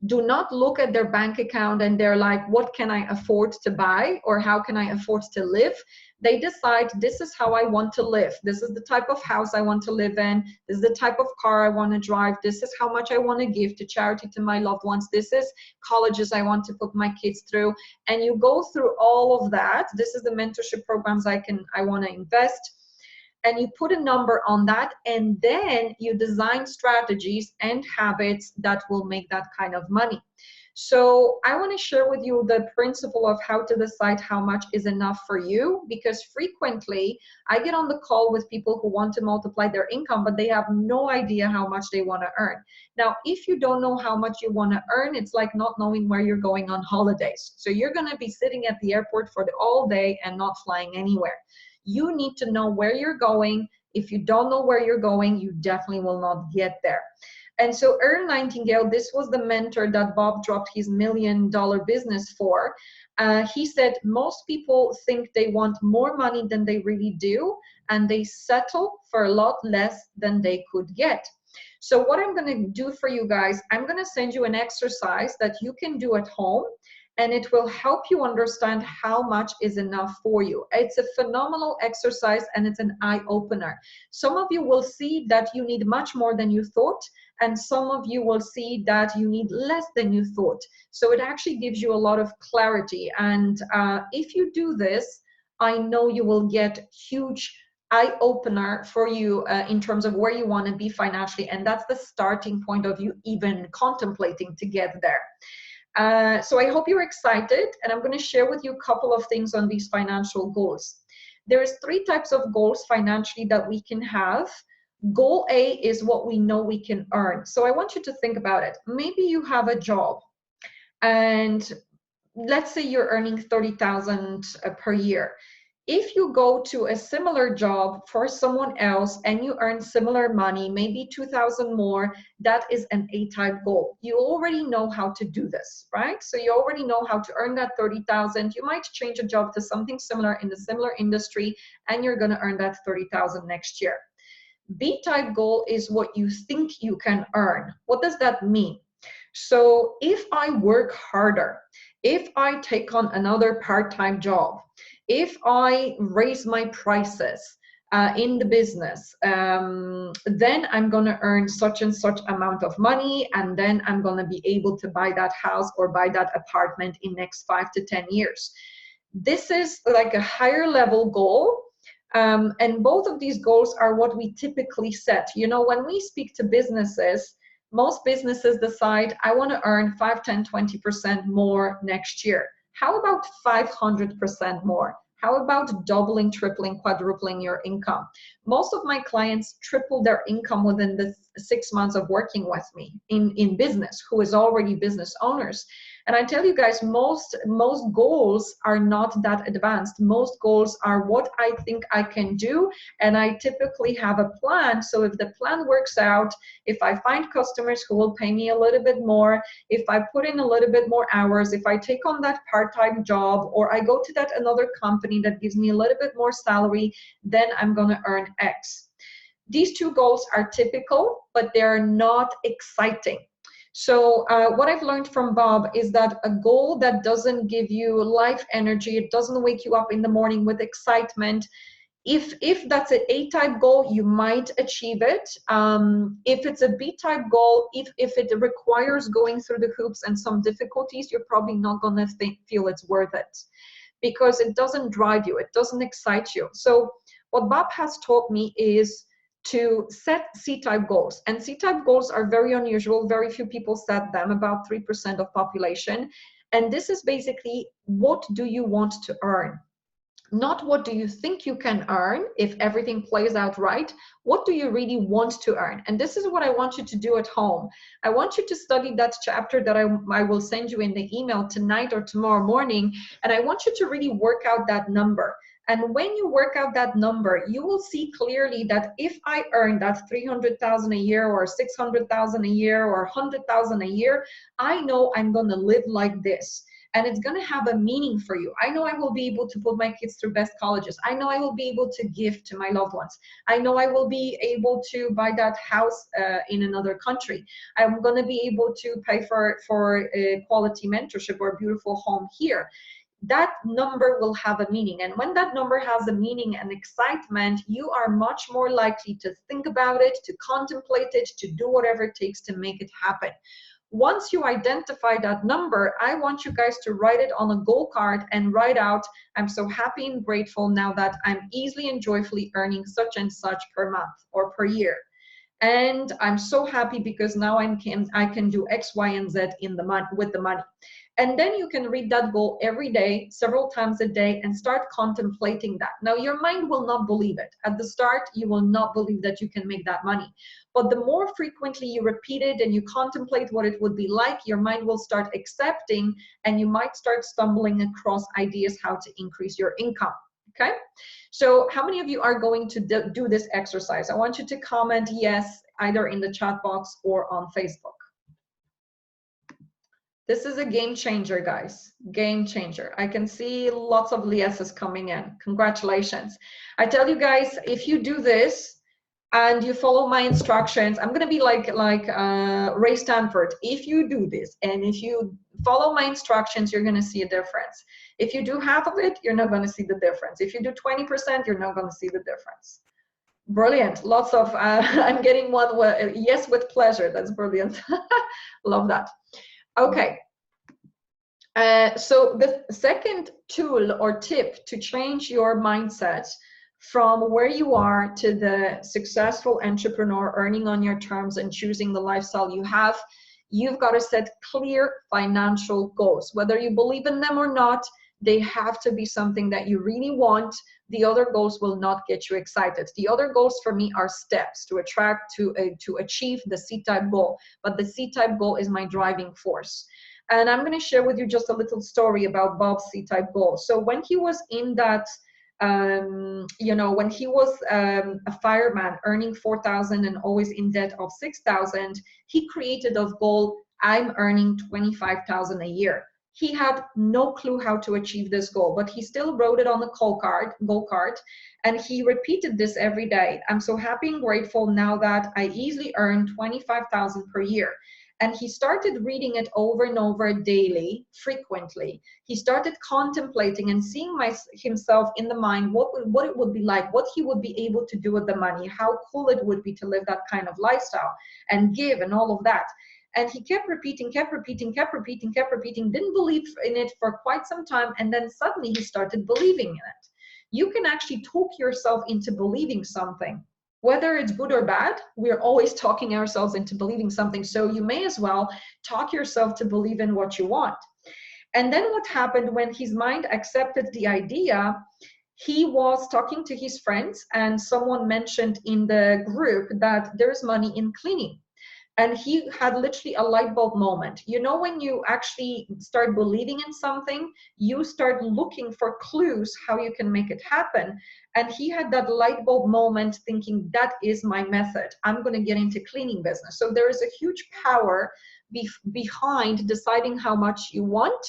do not look at their bank account and they're like, what can I afford to buy, or how can I afford to live? They decide, this is how I want to live. This is the type of house I want to live in. This is the type of car I want to drive. This is how much I want to give to charity to my loved ones. This is colleges I want to put my kids through. And you go through all of that. This is the mentorship programs I want to invest. And you put a number on that, and then you design strategies and habits that will make that kind of money. So I want to share with you the principle of how to decide how much is enough for you, because frequently I get on the call with people who want to multiply their income, but they have no idea how much they want to earn. Now, if you don't know how much you want to earn, it's like not knowing where you're going on holidays. So you're going to be sitting at the airport for the all day and not flying anywhere. You need to know where you're going. If you don't know where you're going, you definitely will not get there. And so Earl Nightingale, this was the mentor that Bob dropped his $1 million business for. He said most people think they want more money than they really do, and they settle for a lot less than they could get. So what I'm going to do for you guys, I'm going to send you an exercise that you can do at home, and it will help you understand how much is enough for you. It's a phenomenal exercise, and it's an eye-opener. Some of you will see that you need much more than you thought, and some of you will see that you need less than you thought. So it actually gives you a lot of clarity. And if you do this, I know you will get huge eye-opener for you in terms of where you want to be financially, and that's the starting point of you even contemplating to get there. So I hope you're excited, and I'm going to share with you a couple of things on these financial goals. There's 3 types of goals financially that we can have. Goal A is what we know we can earn. So I want you to think about it. Maybe you have a job, and let's say you're earning 30,000 per year. If you go to a similar job for someone else and you earn similar money, maybe 2,000 more, that is an A-type goal. You already know how to do this, right? So you already know how to earn that 30,000. You might change a job to something similar in the similar industry, and you're going to earn that 30,000 next year. B-type goal is what you think you can earn. What does that mean? So if I work harder, if I take on another part-time job, if I raise my prices in the business, then I'm going to earn such and such amount of money, and then I'm going to be able to buy that house or buy that apartment in next 5 to 10 years. This is like a higher level goal. And both of these goals are what we typically set. You know, when we speak to businesses, most businesses decide, I want to earn 5, 10, 20% more next year. How about 500% more? How about doubling, tripling, quadrupling your income? Most of my clients triple their income within the 6 months of working with me in business, who is already business owners. And I tell you guys, most goals are not that advanced. Most goals are what I think I can do, and I typically have a plan. So if the plan works out, if I find customers who will pay me a little bit more, if I put in a little bit more hours, if I take on that part-time job, or I go to that another company that gives me a little bit more salary, then I'm going to earn X. These 2 goals are typical, but they're not exciting. So what I've learned from Bob is that a goal that doesn't give you life energy, it doesn't wake you up in the morning with excitement, if that's an A-type goal, you might achieve it. If it's a B-type goal, if it requires going through the hoops and some difficulties, you're probably not going to feel it's worth it, because it doesn't drive you, it doesn't excite you. So what Bob has taught me is to set C-type goals. And C-type goals are very unusual. Very few people set them, about 3% of population. And this is basically, what do you want to earn? Not what do you think you can earn if everything plays out right. What do you really want to earn? And this is what I want you to do at home. I want you to study that chapter that I will send you in the email tonight or tomorrow morning. And I want you to really work out that number. And when you work out that number, you will see clearly that if I earn that 300,000 a year or 600,000 a year or 100,000 a year, I know I'm going to live like this. And it's going to have a meaning for you. I know I will be able to put my kids through best colleges. I know I will be able to give to my loved ones. I know I will be able to buy that house in another country. I'm going to be able to pay for a quality mentorship or a beautiful home here. That number will have a meaning. And when that number has a meaning and excitement, you are much more likely to think about it, to contemplate it, to do whatever it takes to make it happen. Once you identify that number, I want you guys to write it on a goal card and write out, I'm so happy and grateful now that I'm easily and joyfully earning such and such per month or per year. And I'm so happy because now I can do X, Y, and Z with the money. And then you can read that goal every day, several times a day, and start contemplating that. Now, your mind will not believe it. At the start, you will not believe that you can make that money. But the more frequently you repeat it and you contemplate what it would be like, your mind will start accepting, and you might start stumbling across ideas how to increase your income. Okay, so how many of you are going to do this exercise? I want you to comment yes, either in the chat box or on Facebook. This is a game changer, guys. Game changer. I can see lots of yeses coming in. Congratulations. I tell you guys, if you do this and you follow my instructions, I'm gonna be like Ray Stanford. If you do this and if you follow my instructions, you're gonna see a difference. If you do half of it, you're not gonna see the difference. If you do 20%, you're not gonna see the difference. Brilliant. Lots of, I'm getting one, yes, with pleasure. That's brilliant. Love that. Okay. So the second tool or tip to change your mindset from where you are to the successful entrepreneur earning on your terms and choosing the lifestyle you have, you've got to set clear financial goals. Whether you believe in them or not, they have to be something that you really want. The other goals will not get you excited. The other goals for me are steps to achieve the C-type goal, but the C-type goal is my driving force. And I'm going to share with you just a little story about Bob's C-type goal. So when he was in that, when he was a fireman earning 4,000 and always in debt of 6,000, he created a goal, I'm earning 25,000 a year. He had no clue how to achieve this goal, but he still wrote it on the goal card, and he repeated this every day. I'm so happy and grateful now that I easily earn 25,000 per year. And he started reading it over and over daily, frequently. He started contemplating and seeing himself in the mind, what it would be like, what he would be able to do with the money, how cool it would be to live that kind of lifestyle and give and all of that. And he kept repeating, didn't believe in it for quite some time. And then suddenly he started believing in it. You can actually talk yourself into believing something. Whether it's good or bad, we're always talking ourselves into believing something. So you may as well talk yourself to believe in what you want. And then what happened when his mind accepted the idea, he was talking to his friends and someone mentioned in the group that there's money in cleaning. And he had literally a light bulb moment. You know, when you actually start believing in something, you start looking for clues how you can make it happen. And he had that light bulb moment thinking, that is my method. I'm going to get into cleaning business. So there is a huge power behind deciding how much you want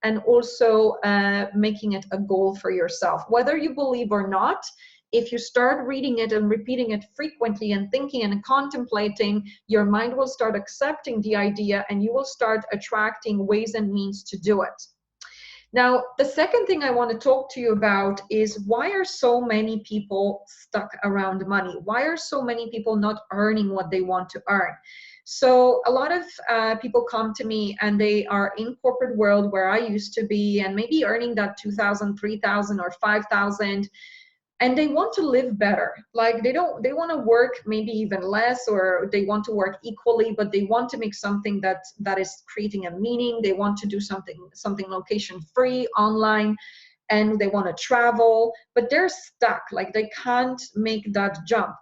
and also making it a goal for yourself. Whether you believe or not, if you start reading it and repeating it frequently and thinking and contemplating, your mind will start accepting the idea and you will start attracting ways and means to do it. Now, the second thing I want to talk to you about is why are so many people stuck around money? Why are so many people not earning what they want to earn? So a lot of people come to me and they are in corporate world where I used to be and maybe earning that 2,000, 3,000 or 5,000. And they want to live better. Like they want to work maybe even less, or they want to work equally, but they want to make something that is creating a meaning. They want to do something location free, online, and they want to travel, but they're stuck. Like they can't make that jump.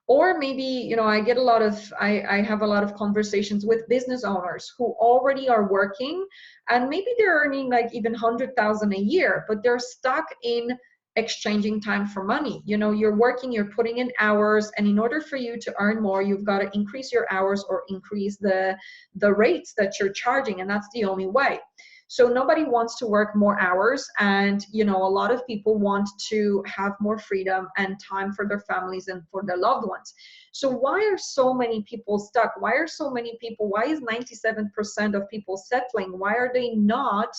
Or maybe, you know, I have a lot of conversations with business owners who already are working and maybe they're earning like even 100,000 a year, but they're stuck in exchanging time for money. You know, you're working, you're putting in hours, and in order for you to earn more, you've got to increase your hours or increase the rates that you're charging, and that's the only way. So nobody wants to work more hours, and you know, a lot of people want to have more freedom and time for their families and for their loved ones. So why are so many people stuck? Why is 97% of people settling? Why are they not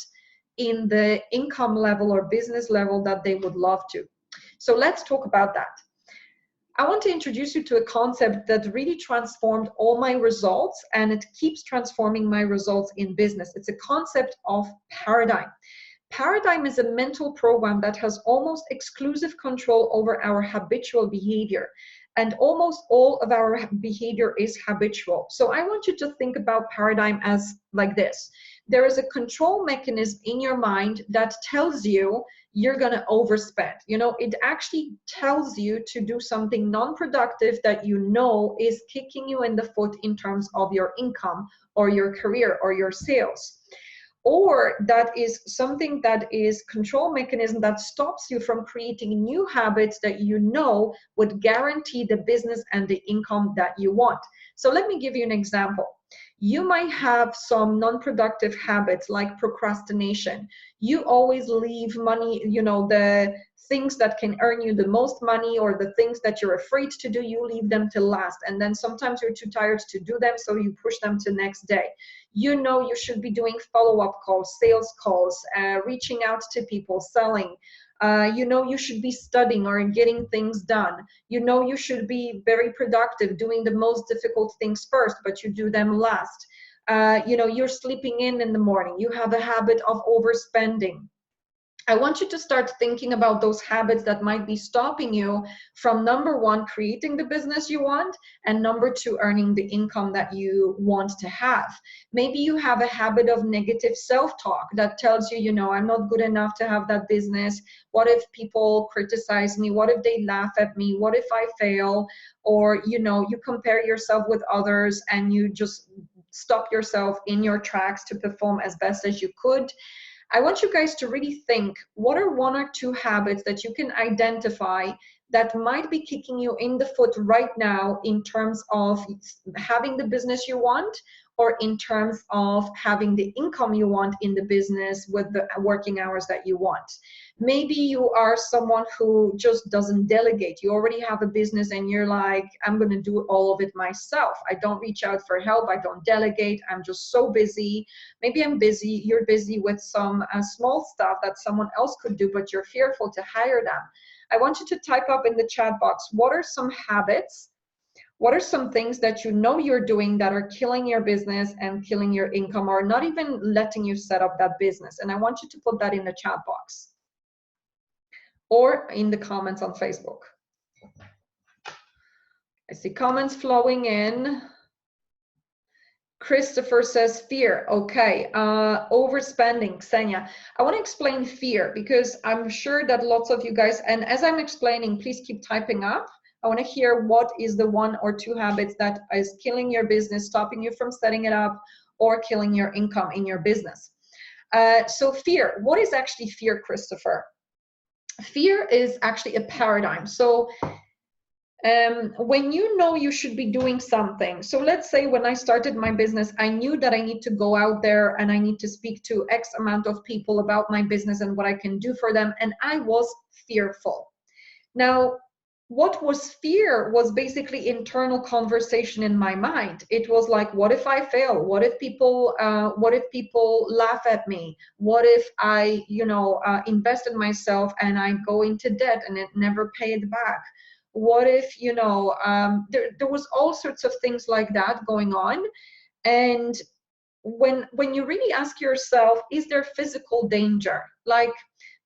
in the income level or business level that they would love to? So let's talk about that. I want to introduce you to a concept that really transformed all my results, and it keeps transforming my results in business. It's a concept of paradigm. Paradigm is a mental program that has almost exclusive control over our habitual behavior. And almost all of our behavior is habitual. So I want you to think about paradigm as like this. There is a control mechanism in your mind that tells you you're going to overspend. You know, it actually tells you to do something non-productive that you know is kicking you in the foot in terms of your income or your career or your sales. or that is something that is control mechanism that stops you from creating new habits that you know would guarantee the business and the income that you want. So let me give you an example. You might have some non-productive habits like procrastination. You always leave money, you know, the things that can earn you the most money or the things that you're afraid to do, you leave them till last. And then sometimes you're too tired to do them, so you push them to next day. You know you should be doing follow-up calls, sales calls, reaching out to people, selling. You know you should be studying or getting things done. You know you should be very productive, doing the most difficult things first, but you do them last. You know, you're sleeping in the morning. You have a habit of overspending. I want you to start thinking about those habits that might be stopping you from, number one, creating the business you want, and number two, earning the income that you want to have. Maybe you have a habit of negative self-talk that tells you, you know, I'm not good enough to have that business. What if people criticize me? What if they laugh at me? What if I fail? Or, you know, you compare yourself with others and you just stop yourself in your tracks to perform as best as you could. I want you guys to really think, what are one or two habits that you can identify that might be kicking you in the foot right now in terms of having the business you want, or in terms of having the income you want in the business with the working hours that you want. Maybe you are someone who just doesn't delegate. You already have a business and you're like, I'm going to do all of it myself. I don't reach out for help. I don't delegate. I'm just so busy. Maybe I'm busy. You're busy with some small stuff that someone else could do, but you're fearful to hire them. I want you to type up in the chat box, what are some habits? What are some things that you know you're doing that are killing your business and killing your income, or not even letting you set up that business? And I want you to put that in the chat box or in the comments on Facebook. I see comments flowing in. Christopher says fear. Okay, overspending. Ksenia, I want to explain fear because I'm sure that lots of you guys, and as I'm explaining, please keep typing up. I want to hear what is the one or two habits that is killing your business, stopping you from setting it up, or killing your income in your business. So fear, what is actually fear, Christopher? Fear is actually a paradigm. So when you know you should be doing something, so let's say when I started my business, I knew that I need to go out there and I need to speak to X amount of people about my business and what I can do for them, and I was fearful. Now, what was fear was basically internal conversation in my mind. It was like, what if I fail? What if people laugh at me? What if I, invest in myself and I go into debt and it never paid back? What if, there was all sorts of things like that going on. And when you really ask yourself, is there physical danger? Like,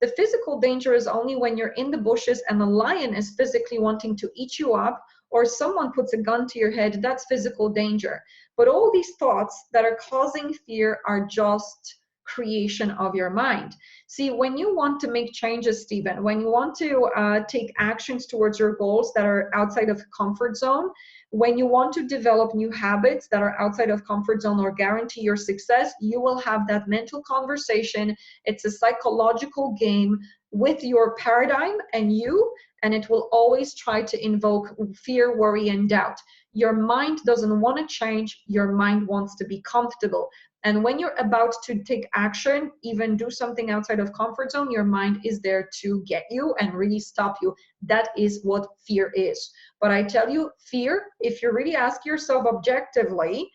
the physical danger is only when you're in the bushes and the lion is physically wanting to eat you up, or someone puts a gun to your head. That's physical danger. But all these thoughts that are causing fear are just creation of your mind. See, when you want to make changes, Stephen, when you want to take actions towards your goals that are outside of comfort zone, when you want to develop new habits that are outside of comfort zone or guarantee your success, you will have that mental conversation. It's a psychological game with your paradigm and you, and it will always try to invoke fear, worry, and doubt. Your mind doesn't want to change. Your mind wants to be comfortable. And when you're about to take action, even do something outside of comfort zone, your mind is there to get you and really stop you. That is what fear is. But I tell you, fear, if you really ask yourself objectively,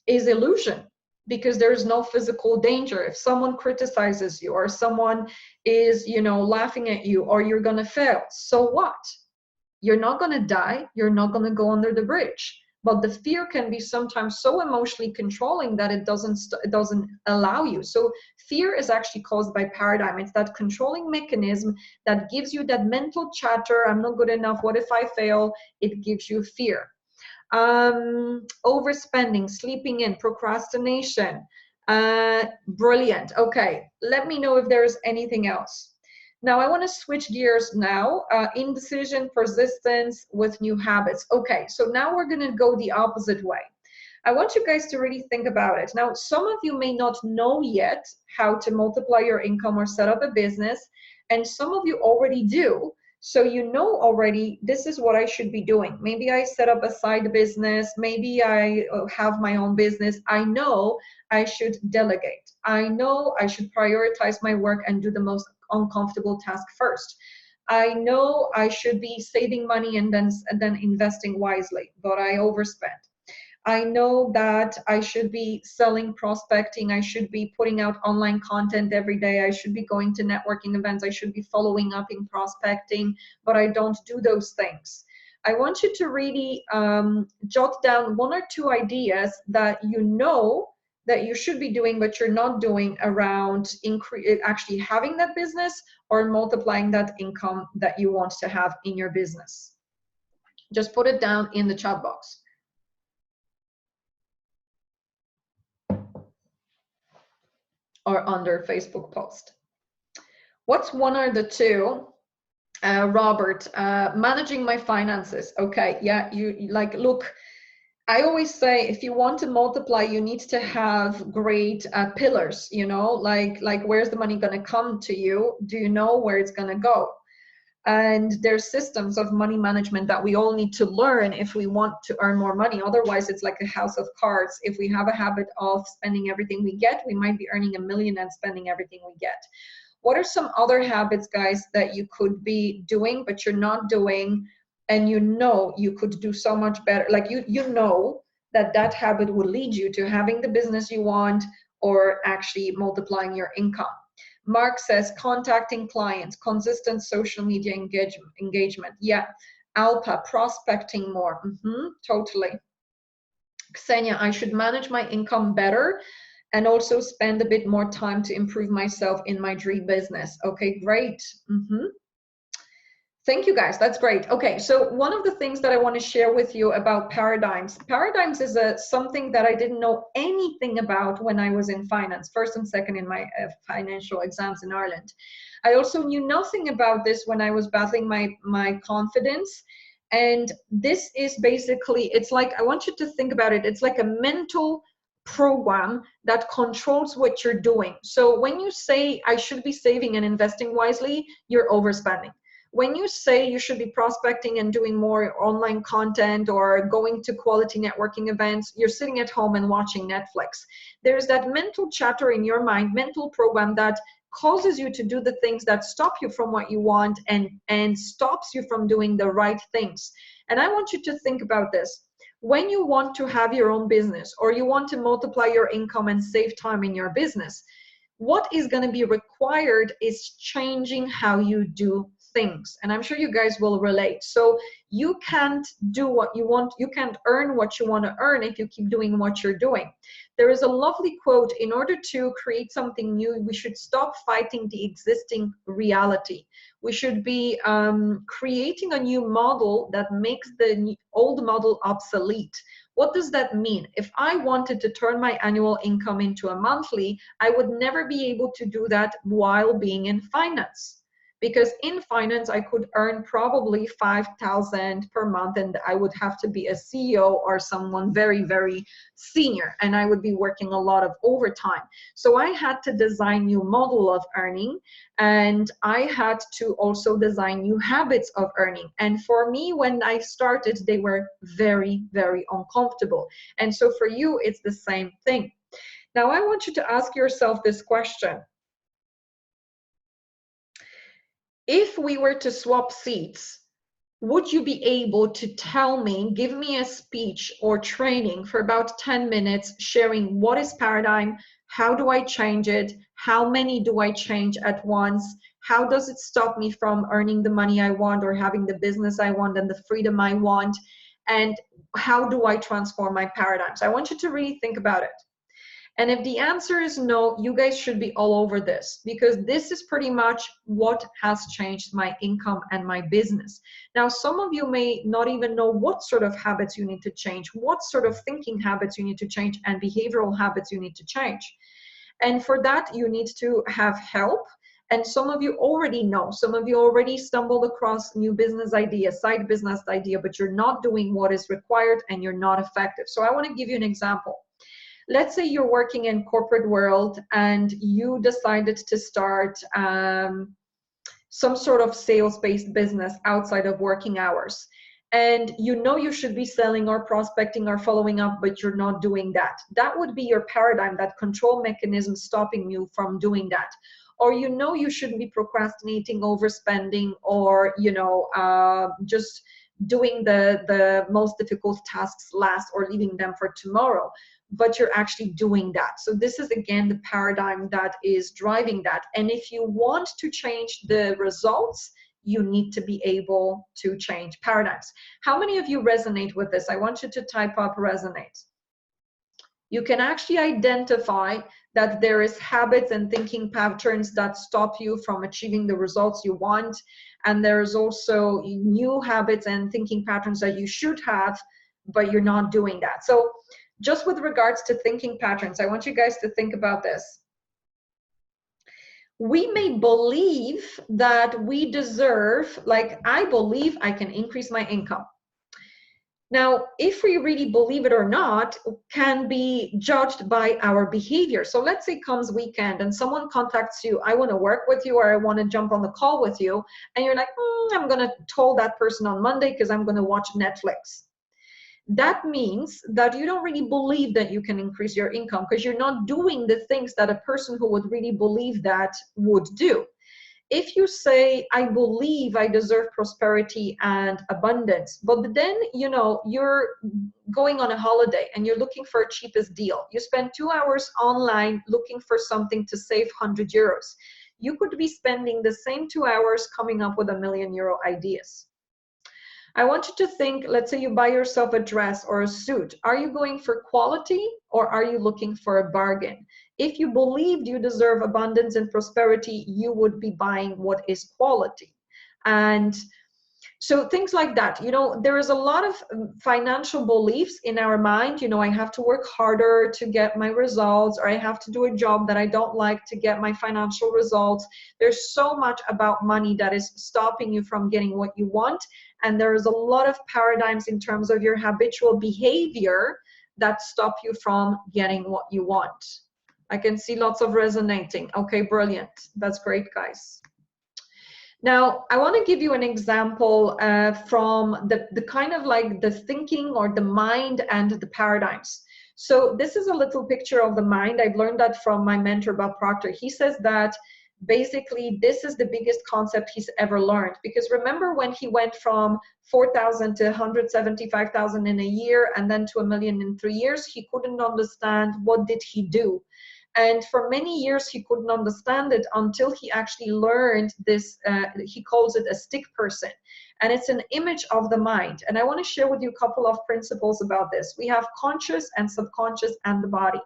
is illusion, because there's no physical danger. If someone criticizes you or someone is, laughing at you, or you're going to fail, so what? You're not going to die. You're not going to go under the bridge. But the fear can be sometimes so emotionally controlling that it doesn't allow you. So fear is actually caused by paradigm. It's that controlling mechanism that gives you that mental chatter. I'm not good enough. What if I fail? It gives you fear. Overspending, sleeping in, procrastination. Brilliant. Okay, let me know if there's anything else. Now, I want to switch gears now. Indecision, persistence with new habits. Okay, so now we're going to go the opposite way. I want you guys to really think about it. Now, some of you may not know yet how to multiply your income or set up a business, and some of you already do. So you know already, this is what I should be doing. Maybe I set up a side business. Maybe I have my own business. I know I should delegate. I know I should prioritize my work and do the most uncomfortable task first. I know I should be saving money and then investing wisely, but I overspent. I know that I should be selling, prospecting. I should be putting out online content every day. I should be going to networking events. I should be following up in prospecting, but I don't do those things. I want you to really jot down 1 or 2 ideas that you know that you should be doing, but you're not doing around actually having that business or multiplying that income that you want to have in your business. Just put it down in the chat box. Or under Facebook post. What's 1 or the 2? Robert, managing my finances. Okay, yeah, you like, look, I always say if you want to multiply, you need to have great pillars, you know, like where's the money going to come to you? Do you know where it's going to go? And there's systems of money management that we all need to learn if we want to earn more money. Otherwise, it's like a house of cards. If we have a habit of spending everything we get, we might be earning $1 million and spending everything we get. What are some other habits, guys, that you could be doing, but you're not doing, and you know you could do so much better? Like you know that habit will lead you to having the business you want or actually multiplying your income. Mark says contacting clients, consistent social media engagement. Yeah. Alpa, prospecting more. Totally. Ksenia, I should manage my income better and also spend a bit more time to improve myself in my dream business. Okay, great. Thank you, guys. That's great. Okay, so one of the things that I want to share with you about paradigms. Paradigms is something that I didn't know anything about when I was in finance, first and second in my financial exams in Ireland. I also knew nothing about this when I was battling my confidence. And this is basically, it's like, I want you to think about it. It's like a mental program that controls what you're doing. So when you say I should be saving and investing wisely, you're overspending. When you say you should be prospecting and doing more online content or going to quality networking events, you're sitting at home and watching Netflix. There's that mental chatter in your mind, mental program that causes you to do the things that stop you from what you want and stops you from doing the right things. And I want you to think about this. When you want to have your own business or you want to multiply your income and save time in your business, what is going to be required is changing how you do things. And I'm sure you guys will relate. So you can't do what you want. You can't earn what you want to earn if you keep doing what you're doing. There is a lovely quote: in order to create something new, we should stop fighting the existing reality. We should be creating a new model that makes the old model obsolete. What does that mean? If I wanted to turn my annual income into a monthly, I would never be able to do that while being in finance. Because in finance, I could earn probably 5,000 per month, and I would have to be a CEO or someone very, very senior, and I would be working a lot of overtime. So I had to design new model of earning, and I had to also design new habits of earning. And for me, when I started, they were very, very uncomfortable. And so for you, it's the same thing. Now, I want you to ask yourself this question. If we were to swap seats, would you be able to tell me, give me a speech or training for about 10 minutes sharing what is paradigm, how do I change it, how many do I change at once, how does it stop me from earning the money I want or having the business I want and the freedom I want, and how do I transform my paradigms? I want you to really think about it. And if the answer is no, you guys should be all over this, because this is pretty much what has changed my income and my business. Now, some of you may not even know what sort of habits you need to change, what sort of thinking habits you need to change, and behavioral habits you need to change. And for that, you need to have help. And some of you already know, some of you already stumbled across new business idea, side business idea, but you're not doing what is required and you're not effective. So I want to give you an example. Let's say you're working in corporate world and you decided to start some sort of sales-based business outside of working hours. And you know you should be selling or prospecting or following up, but you're not doing that. That would be your paradigm, that control mechanism stopping you from doing that. Or you know you shouldn't be procrastinating, overspending, or just doing the most difficult tasks last or leaving them for tomorrow, but you're actually doing that. So this is again the paradigm that is driving that. And if you want to change the results, you need to be able to change paradigms. How many of you resonate with this? I want you to type up resonate. You can actually identify that there is habits and thinking patterns that stop you from achieving the results you want. And there's also new habits and thinking patterns that you should have, but you're not doing that. So just with regards to thinking patterns, I want you guys to think about this. We may believe that we deserve, like I believe I can increase my income. Now, if we really believe it or not, can be judged by our behavior. So let's say comes weekend and someone contacts you, I want to work with you, or I want to jump on the call with you. And you're like, I'm going to tell that person on Monday because I'm going to watch Netflix. That means that you don't really believe that you can increase your income because you're not doing the things that a person who would really believe that would do. If you say, I believe I deserve prosperity and abundance, but then, you're going on a holiday and you're looking for a cheapest deal. You spend 2 hours online looking for something to save 100 euros. You could be spending the same 2 hours coming up with €1 million ideas. I want you to think, let's say you buy yourself a dress or a suit. Are you going for quality or are you looking for a bargain? If you believed you deserve abundance and prosperity, you would be buying what is quality. And so things like that, there is a lot of financial beliefs in our mind. I have to work harder to get my results, or I have to do a job that I don't like to get my financial results. There's so much about money that is stopping you from getting what you want. And there is a lot of paradigms in terms of your habitual behavior that stop you from getting what you want. I can see lots of resonating. Okay, brilliant. That's great, guys. Now, I want to give you an example from the kind of like the thinking or the mind and the paradigms. So this is a little picture of the mind. I've learned that from my mentor, Bob Proctor. He says that basically this is the biggest concept he's ever learned, because remember when he went from 4,000 to 175,000 in a year and then to 1 million in 3 years, he couldn't understand what did he do. And for many years, he couldn't understand it until he actually learned this, he calls it a stick person. And it's an image of the mind. And I want to share with you a couple of principles about this. We have conscious and subconscious and the body.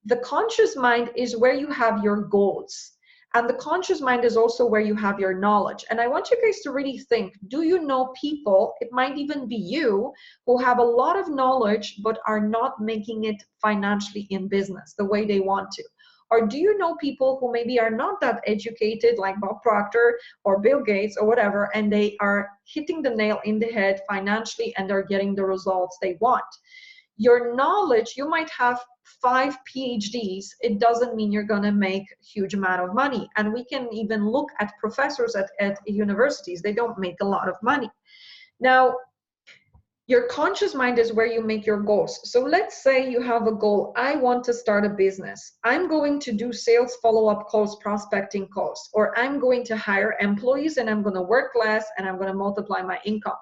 The conscious mind is where you have your goals. And the conscious mind is also where you have your knowledge. And I want you guys to really think, do you know people, it might even be you, who have a lot of knowledge but are not making it financially in business the way they want to? Or do you know people who maybe are not that educated, like Bob Proctor or Bill Gates or whatever, and they are hitting the nail in the head financially and they're getting the results they want? Your knowledge, you might have 5 PhDs, it doesn't mean you're going to make a huge amount of money. And we can even look at professors at universities. They don't make a lot of money. Now, your conscious mind is where you make your goals. So let's say you have a goal. I want to start a business. I'm going to do sales follow-up calls, prospecting calls, or I'm going to hire employees and I'm going to work less and I'm going to multiply my income.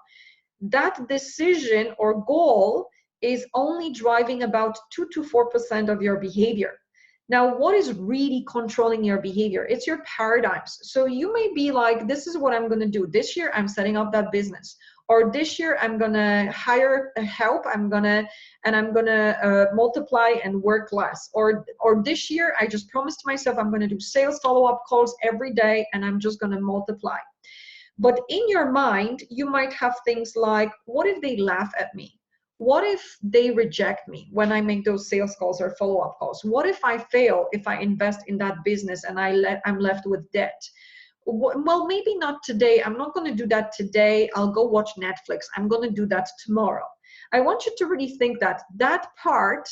That decision or goal is only driving about 2 to 4% of your behavior. Now, what is really controlling your behavior? It's your paradigms. So you may be like, this is what I'm going to do. This year, I'm setting up that business. Or this year, I'm going to hire help. I'm going to multiply and work less. Or this year, I just promised myself I'm going to do sales follow-up calls every day, and I'm just going to multiply. But in your mind, you might have things like, what if they laugh at me? What if they reject me when I make those sales calls or follow-up calls? What if I fail if I invest in that business and I'm left with debt? Well, maybe not today. I'm not going to do that today. I'll go watch Netflix. I'm going to do that tomorrow. I want you to really think that that part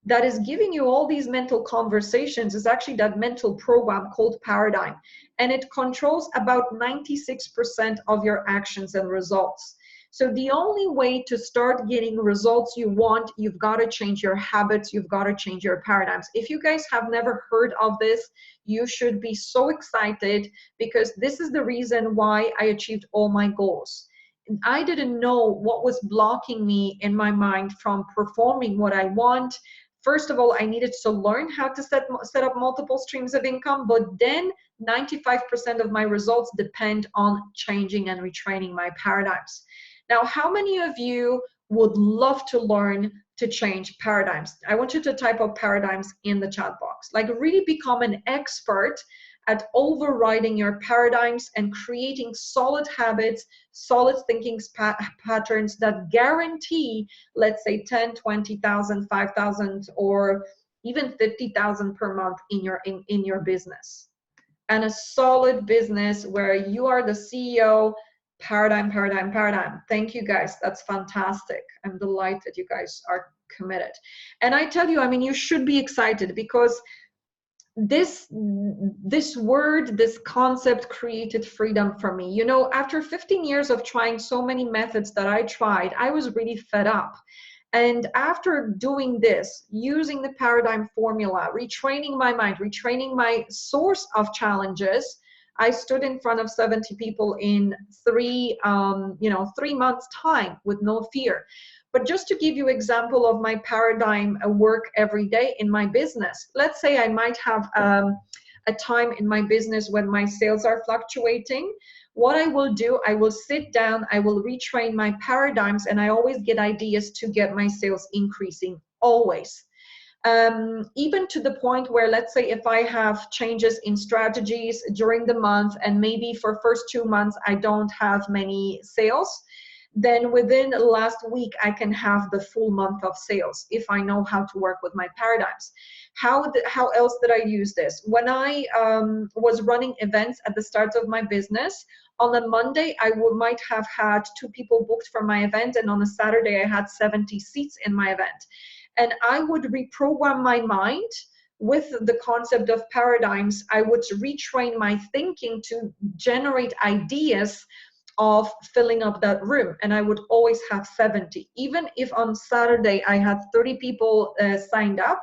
that is giving you all these mental conversations is actually that mental program called paradigm. And it controls about 96% of your actions and results. So the only way to start getting results you want, you've got to change your habits, you've got to change your paradigms. If you guys have never heard of this, you should be so excited, because this is the reason why I achieved all my goals. I didn't know what was blocking me in my mind from performing what I want. First of all, I needed to learn how to set up multiple streams of income, but then 95% of my results depend on changing and retraining my paradigms. Now, how many of you would love to learn to change paradigms? I want you to type up paradigms in the chat box. Like, really become an expert at overriding your paradigms and creating solid habits, solid thinking patterns that guarantee, let's say 10, 20,000, 5,000, or even 50,000 per month in your business. And a solid business where you are the CEO. Paradigm, paradigm, paradigm. Thank you guys. That's fantastic. I'm delighted you guys are committed. And I tell you, I mean, you should be excited, because this word, this concept created freedom for me. You know, after 15 years of trying so many methods that I tried, I was really fed up. And after doing this, using the paradigm formula, retraining my mind, retraining my source of challenges, I stood in front of 70 people in 3 months time with no fear. But just to give you an example of my paradigm work every day in my business, let's say I might have a time in my business when my sales are fluctuating. What I will do, I will sit down, I will retrain my paradigms, and I always get ideas to get my sales increasing, always. Even to the point where, let's say if I have changes in strategies during the month, and maybe for first 2 months I don't have many sales, then within the last week I can have the full month of sales if I know how to work with my paradigms. How else did I use this? When I was running events at the start of my business, on a Monday I might have had 2 people booked for my event, and on a Saturday I had 70 seats in my event. And I would reprogram my mind with the concept of paradigms. I would retrain my thinking to generate ideas of filling up that room, and I would always have 70. Even if on Saturday I had 30 people signed up,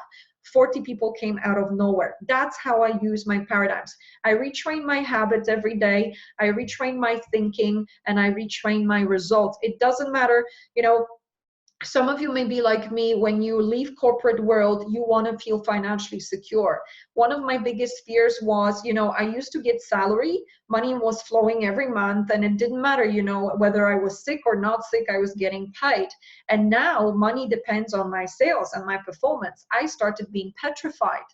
40 people came out of nowhere. That's how I use my paradigms. I retrain my habits every day, I retrain my thinking, and I retrain my results. It doesn't matter, you know, some of you may be like me. When you leave corporate world, you want to feel financially secure. One of my biggest fears was, you know, I used to get salary, money was flowing every month, and it didn't matter, you know, whether I was sick or not sick, I was getting paid. And now money depends on my sales and my performance. I started being petrified.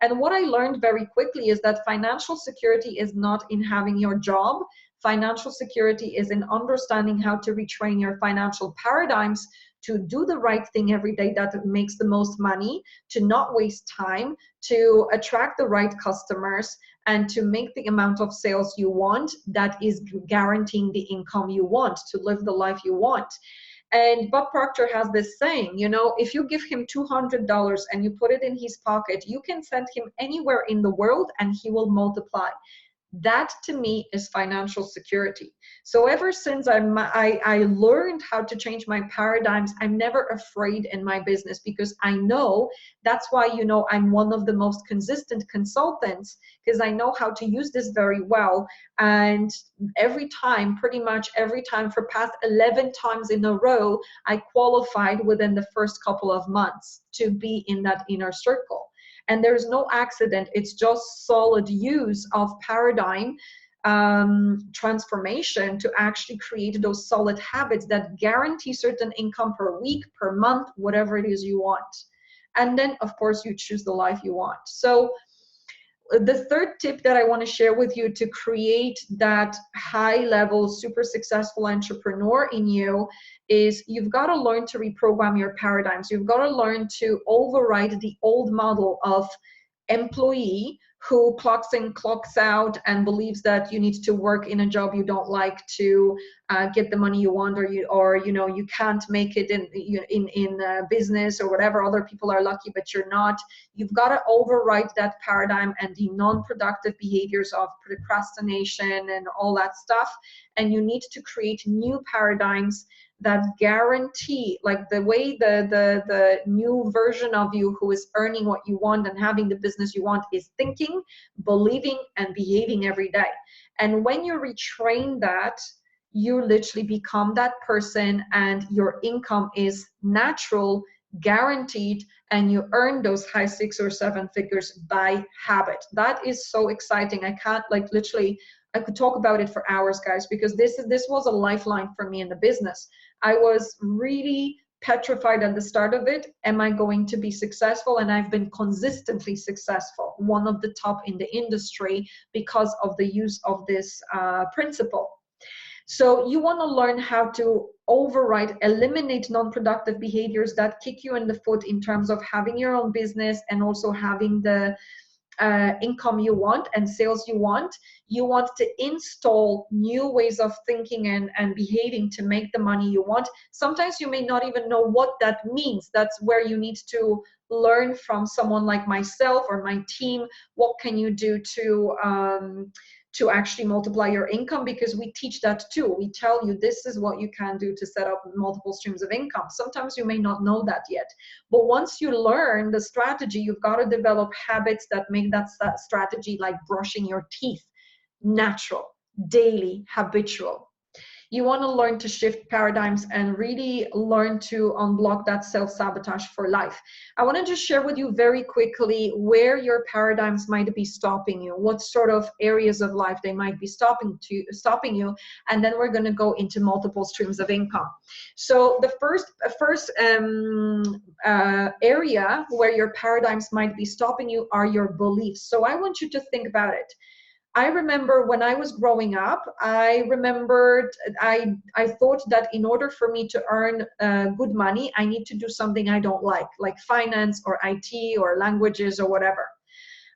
And what I learned very quickly is that financial security is not in having your job. Financial security is in understanding how to retrain your financial paradigms to do the right thing every day that makes the most money, to not waste time, to attract the right customers, and to make the amount of sales you want that is guaranteeing the income you want to live the life you want. And Bob Proctor has this saying, you know, if you give him $200 and you put it in his pocket, you can send him anywhere in the world and he will multiply. That to me is financial security. So ever since I learned how to change my paradigms, I'm never afraid in my business, because I know that's why, you know, I'm one of the most consistent consultants, because I know how to use this very well. And every time, pretty much every time for past 11 times in a row, I qualified within the first couple of months to be in that inner circle. And there's no accident. It's just solid use of paradigm transformation to actually create those solid habits that guarantee certain income per week, per month, whatever it is you want. And then, of course, you choose the life you want. So the third tip that I want to share with you to create that high level, super successful entrepreneur in you is you've got to learn to reprogram your paradigms. You've got to learn to override the old model of employee who clocks in, clocks out, and believes that you need to work in a job you don't like to get the money you want, or you can't make it in business or whatever. Other people are lucky, but you're not. You've got to override that paradigm and the non-productive behaviors of procrastination and all that stuff. And you need to create new paradigms that guarantee, like the way the new version of you who is earning what you want and having the business you want is thinking, believing, and behaving every day. And when you retrain that, you literally become that person, and your income is natural, guaranteed, and you earn those high 6 or 7 figures by habit. That is so exciting. I can't, like, literally, I could talk about it for hours, guys, because this was a lifeline for me in the business. I was really petrified at the start of it. Am I going to be successful? And I've been consistently successful, one of the top in the industry, because of the use of this principle. So you want to learn how to override, eliminate non-productive behaviors that kick you in the foot in terms of having your own business and also having the income you want and sales you want. You want to install new ways of thinking and behaving to make the money you want. Sometimes you may not even know what that means. That's where you need to learn from someone like myself or my team. What can you do to actually multiply your income? Because we teach that too. We tell you this is what you can do to set up multiple streams of income. Sometimes you may not know that yet, but once you learn the strategy, you've got to develop habits that make that strategy, like brushing your teeth, natural, daily, habitual. You want to learn to shift paradigms and really learn to unblock that self-sabotage for life. I want to just share with you very quickly where your paradigms might be stopping you, what sort of areas of life they might be stopping you, and then we're going to go into multiple streams of income. So the first area where your paradigms might be stopping you are your beliefs. So I want you to think about it. I remember when I was growing up, I thought that in order for me to earn good money, I need to do something I don't like finance or IT or languages or whatever.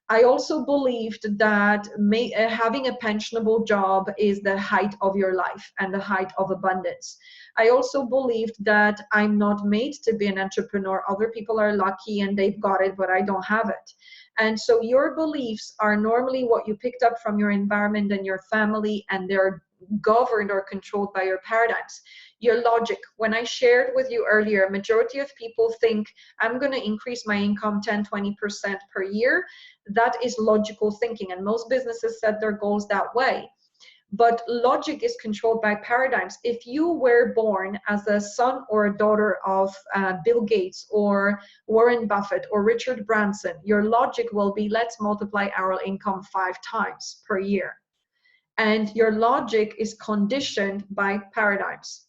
I also believed that having a pensionable job is the height of your life and the height of abundance. I also believed that I'm not made to be an entrepreneur. Other people are lucky and they've got it, but I don't have it. And so your beliefs are normally what you picked up from your environment and your family, and they're governed or controlled by your paradigms. Your logic. When I shared with you earlier, majority of people think I'm going to increase my income 10-20% per year. That is logical thinking, and most businesses set their goals that way. But logic is controlled by paradigms. If you were born as a son or a daughter of Bill Gates or Warren Buffett or Richard Branson, your logic will be, let's multiply our income 5 times per year. And your logic is conditioned by paradigms.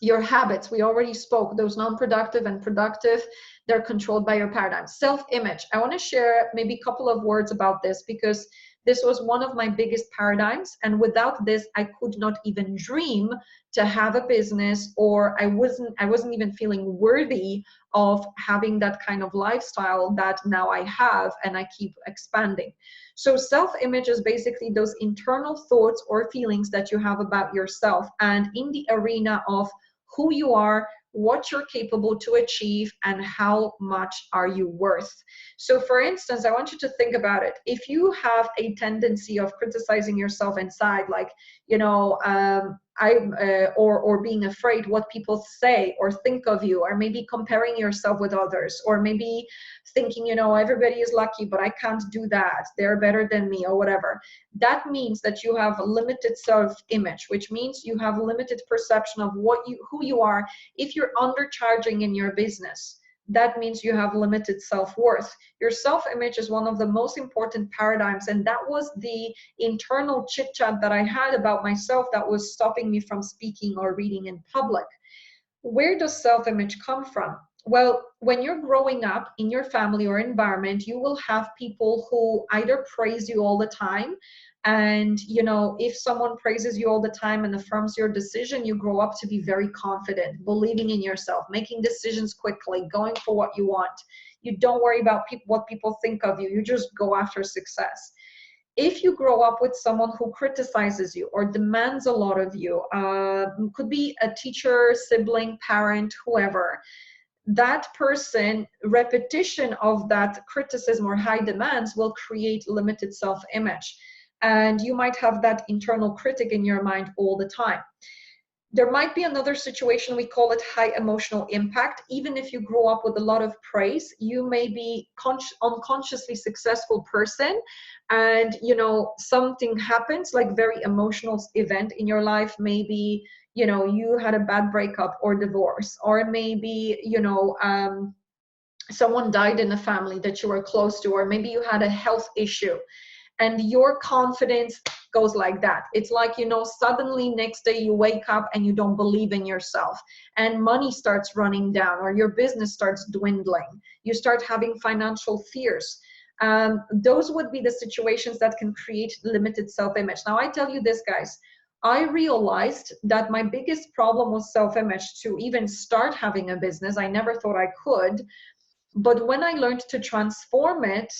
Your habits, we already spoke, those non-productive and productive, they're controlled by your paradigms. Self-image. I want to share maybe a couple of words about this, because this was one of my biggest paradigms, and without this I could not even dream to have a business, or I wasn't even feeling worthy of having that kind of lifestyle that now I have and I keep expanding. So self-image is basically those internal thoughts or feelings that you have about yourself, and in the arena of who you are, what you're capable to achieve, and how much are you worth. So for instance, I want you to think about it. If you have a tendency of criticizing yourself inside, like, or being afraid what people say or think of you, or maybe comparing yourself with others, or maybe thinking, everybody is lucky, but I can't do that, they're better than me, or whatever. That means that you have limited self-image, which means you have limited perception of who you are. If you're undercharging in your business, that means you have limited self-worth. Your self-image is one of the most important paradigms, and that was the internal chit-chat that I had about myself that was stopping me from speaking or reading in public. Where does self-image come from? Well, when you're growing up in your family or environment, you will have people who either praise you all the time. And, you know, if someone praises you all the time and affirms your decision, you grow up to be very confident, believing in yourself, making decisions quickly, going for what you want. You don't worry about what people think of you. You just go after success. If you grow up with someone who criticizes you or demands a lot of you, could be a teacher, sibling, parent, whoever, that person, repetition of that criticism or high demands will create limited self-image. And you might have that internal critic in your mind all the time. There might be another situation, we call it high emotional impact. Even if you grow up with a lot of praise, you may be unconsciously successful person, and you know, something happens, like very emotional event in your life. Maybe, you know, you had a bad breakup or divorce, or maybe, you know, someone died in the family that you were close to, or maybe you had a health issue, and your confidence goes like that. It's like, you know, suddenly next day you wake up and you don't believe in yourself, and money starts running down, or your business starts dwindling. You start having financial fears. Those would be the situations that can create limited self-image. Now, I tell you this, guys, I realized that my biggest problem was self-image to even start having a business. I never thought I could. But when I learned to transform it,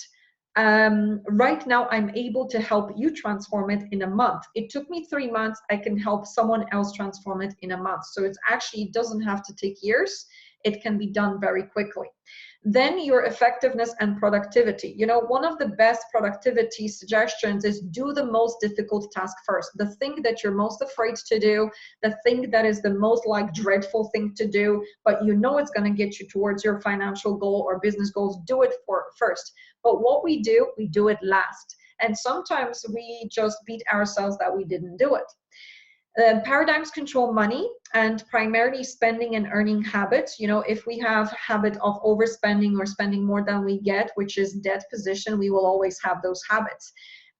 right now I'm able to help you transform it in a month. It took me 3 months. I can help someone else transform it in a month. So it's actually, it doesn't have to take years. It can be done very quickly. Then your effectiveness and productivity. You know, one of the best productivity suggestions is do the most difficult task first. The thing that you're most afraid to do, the thing that is the most like dreadful thing to do, but you know it's going to get you towards your financial goal or business goals, do it first. But what we do it last. And sometimes we just beat ourselves that we didn't do it. Paradigms control money and primarily spending and earning habits. You know, if we have habit of overspending or spending more than we get, which is debt position, we will always have those habits.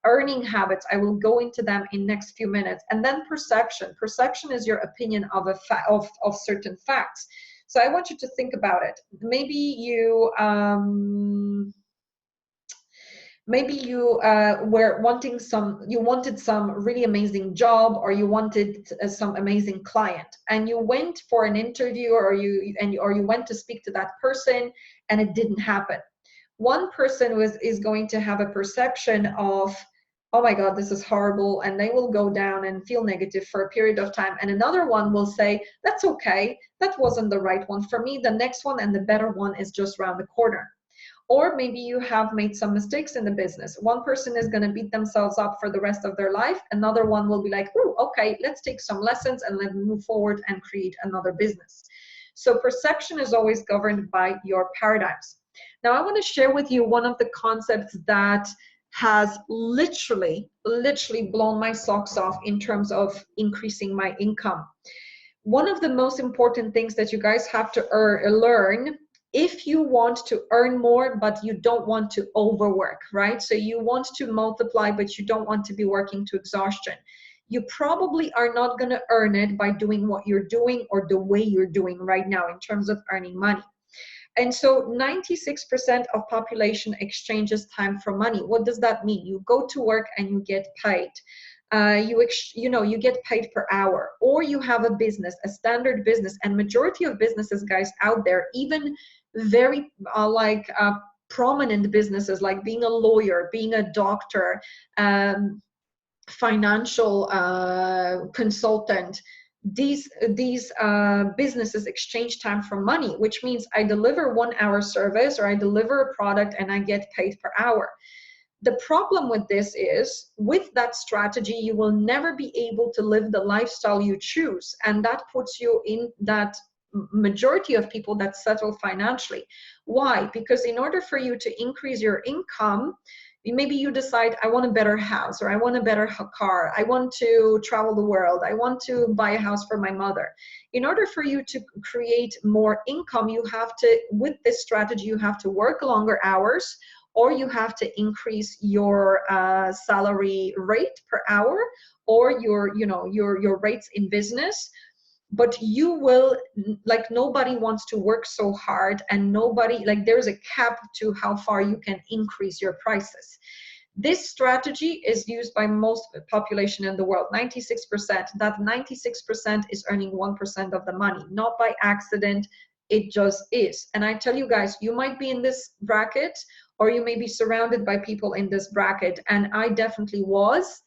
Earning habits, I will go into them in next few minutes. And then perception. Perception is your opinion of of certain facts. So I want you to think about it. Maybe you were wanting you wanted some really amazing job, or you wanted some amazing client, and you went for an interview, or you went to speak to that person, and it didn't happen. One person is going to have a perception of, oh my God, this is horrible, and they will go down and feel negative for a period of time. And another one will say, that's okay, that wasn't the right one for me, the next one and the better one is just around the corner. Or maybe you have made some mistakes in the business. One person is going to beat themselves up for the rest of their life. Another one will be like, oh, okay, let's take some lessons and let's move forward and create another business. So perception is always governed by your paradigms. Now, I want to share with you one of the concepts that has literally blown my socks off in terms of increasing my income. One of the most important things that you guys have to learn, if you want to earn more, but you don't want to overwork, right? So you want to multiply, but you don't want to be working to exhaustion. You probably are not going to earn it by doing what you're doing or the way you're doing right now in terms of earning money. And so 96% of population exchanges time for money. What does that mean? You go to work and you get paid. You get paid per hour, or you have a business, a standard business. And majority of businesses, guys, out there, even very prominent businesses, like being a lawyer, being a doctor, financial consultant, these businesses exchange time for money, which means I deliver 1 hour service, or I deliver a product and I get paid per hour. The problem with this is, with that strategy, you will never be able to live the lifestyle you choose. And that puts you in that majority of people that settle financially. Why? Because in order for you to increase your income, maybe you decide, I want a better house, or I want a better car, I want to travel the world, I want to buy a house for my mother. In order for you to create more income, you have to, with this strategy, you have to work longer hours, or you have to increase your salary rate per hour, or your rates in business. but you will, like, nobody wants to work so hard, and nobody, like, there's a cap to how far you can increase your prices. This strategy is used by most population in the world, 96%. That 96% is earning 1% of the money, not by accident. It just is. And I tell you guys, you might be in this bracket, or you may be surrounded by people in this bracket. And I definitely was.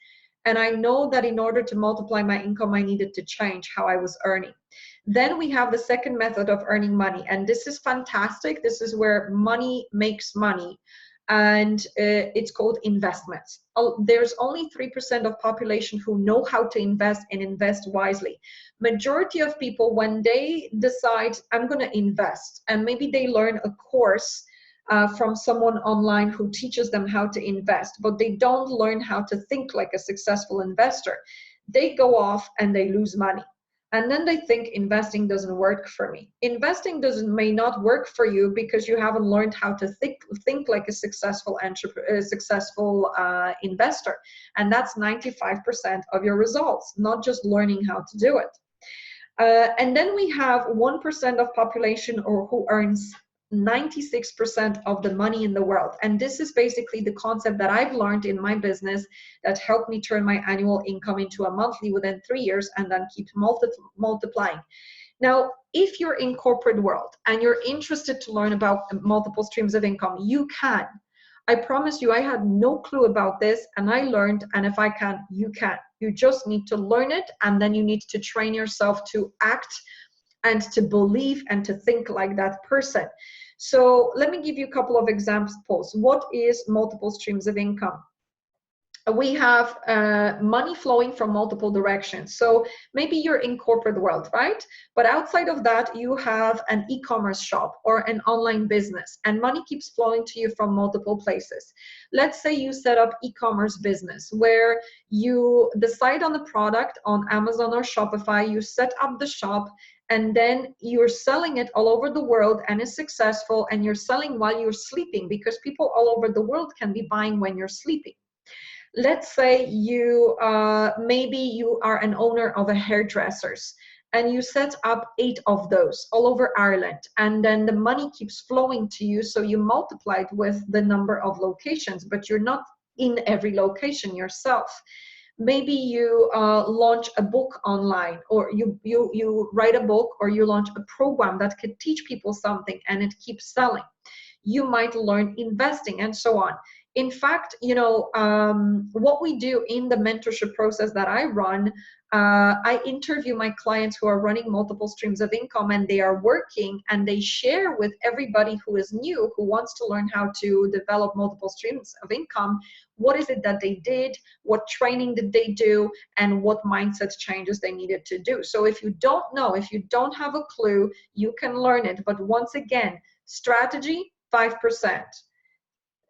And I know that in order to multiply my income, I needed to change how I was earning. Then we have the second method of earning money. And this is fantastic. This is where money makes money. And it's called investments. There's only 3% of population who know how to invest and invest wisely. Majority of people, when they decide, I'm going to invest, and maybe they learn a course from someone online who teaches them how to invest, but they don't learn how to think like a successful investor. They go off and they lose money. And then they think investing doesn't work for me. Investing may not work for you because you haven't learned how to think like a successful investor. And that's 95% of your results, not just learning how to do it. And then we have 1% of population or who earns 96% of the money in the world. And this is basically the concept that I've learned in my business that helped me turn my annual income into a monthly within 3 years and then keep multiplying. Now, if you're in corporate world and you're interested to learn about multiple streams of income, you can. I promise you, I had no clue about this, and I learned, and if I can, you can. You just need to learn it, and then you need to train yourself to act and to believe and to think like that person. So let me give you a couple of examples. What is multiple streams of income? We have money flowing from multiple directions. So maybe you're in corporate world, right? But outside of that, you have an e-commerce shop or an online business, and money keeps flowing to you from multiple places. Let's say you set up e-commerce business where you decide on the product on Amazon or Shopify, you set up the shop, and then you're selling it all over the world and it's successful, and you're selling while you're sleeping because people all over the world can be buying when you're sleeping. Let's say you maybe you are an owner of a hairdressers and you set up 8 of those all over Ireland, and then the money keeps flowing to you, so you multiply it with the number of locations, but you're not in every location yourself. Maybe you launch a book online, or you write a book, or you launch a program that could teach people something and it keeps selling. You might learn investing and so on. In fact, you know, what we do in the mentorship process that I run, I interview my clients who are running multiple streams of income, and they are working, and they share with everybody who is new, who wants to learn how to develop multiple streams of income, what is it that they did, what training did they do, and what mindset changes they needed to do. So if you don't know, if you don't have a clue, you can learn it. But once again, strategy, 5%.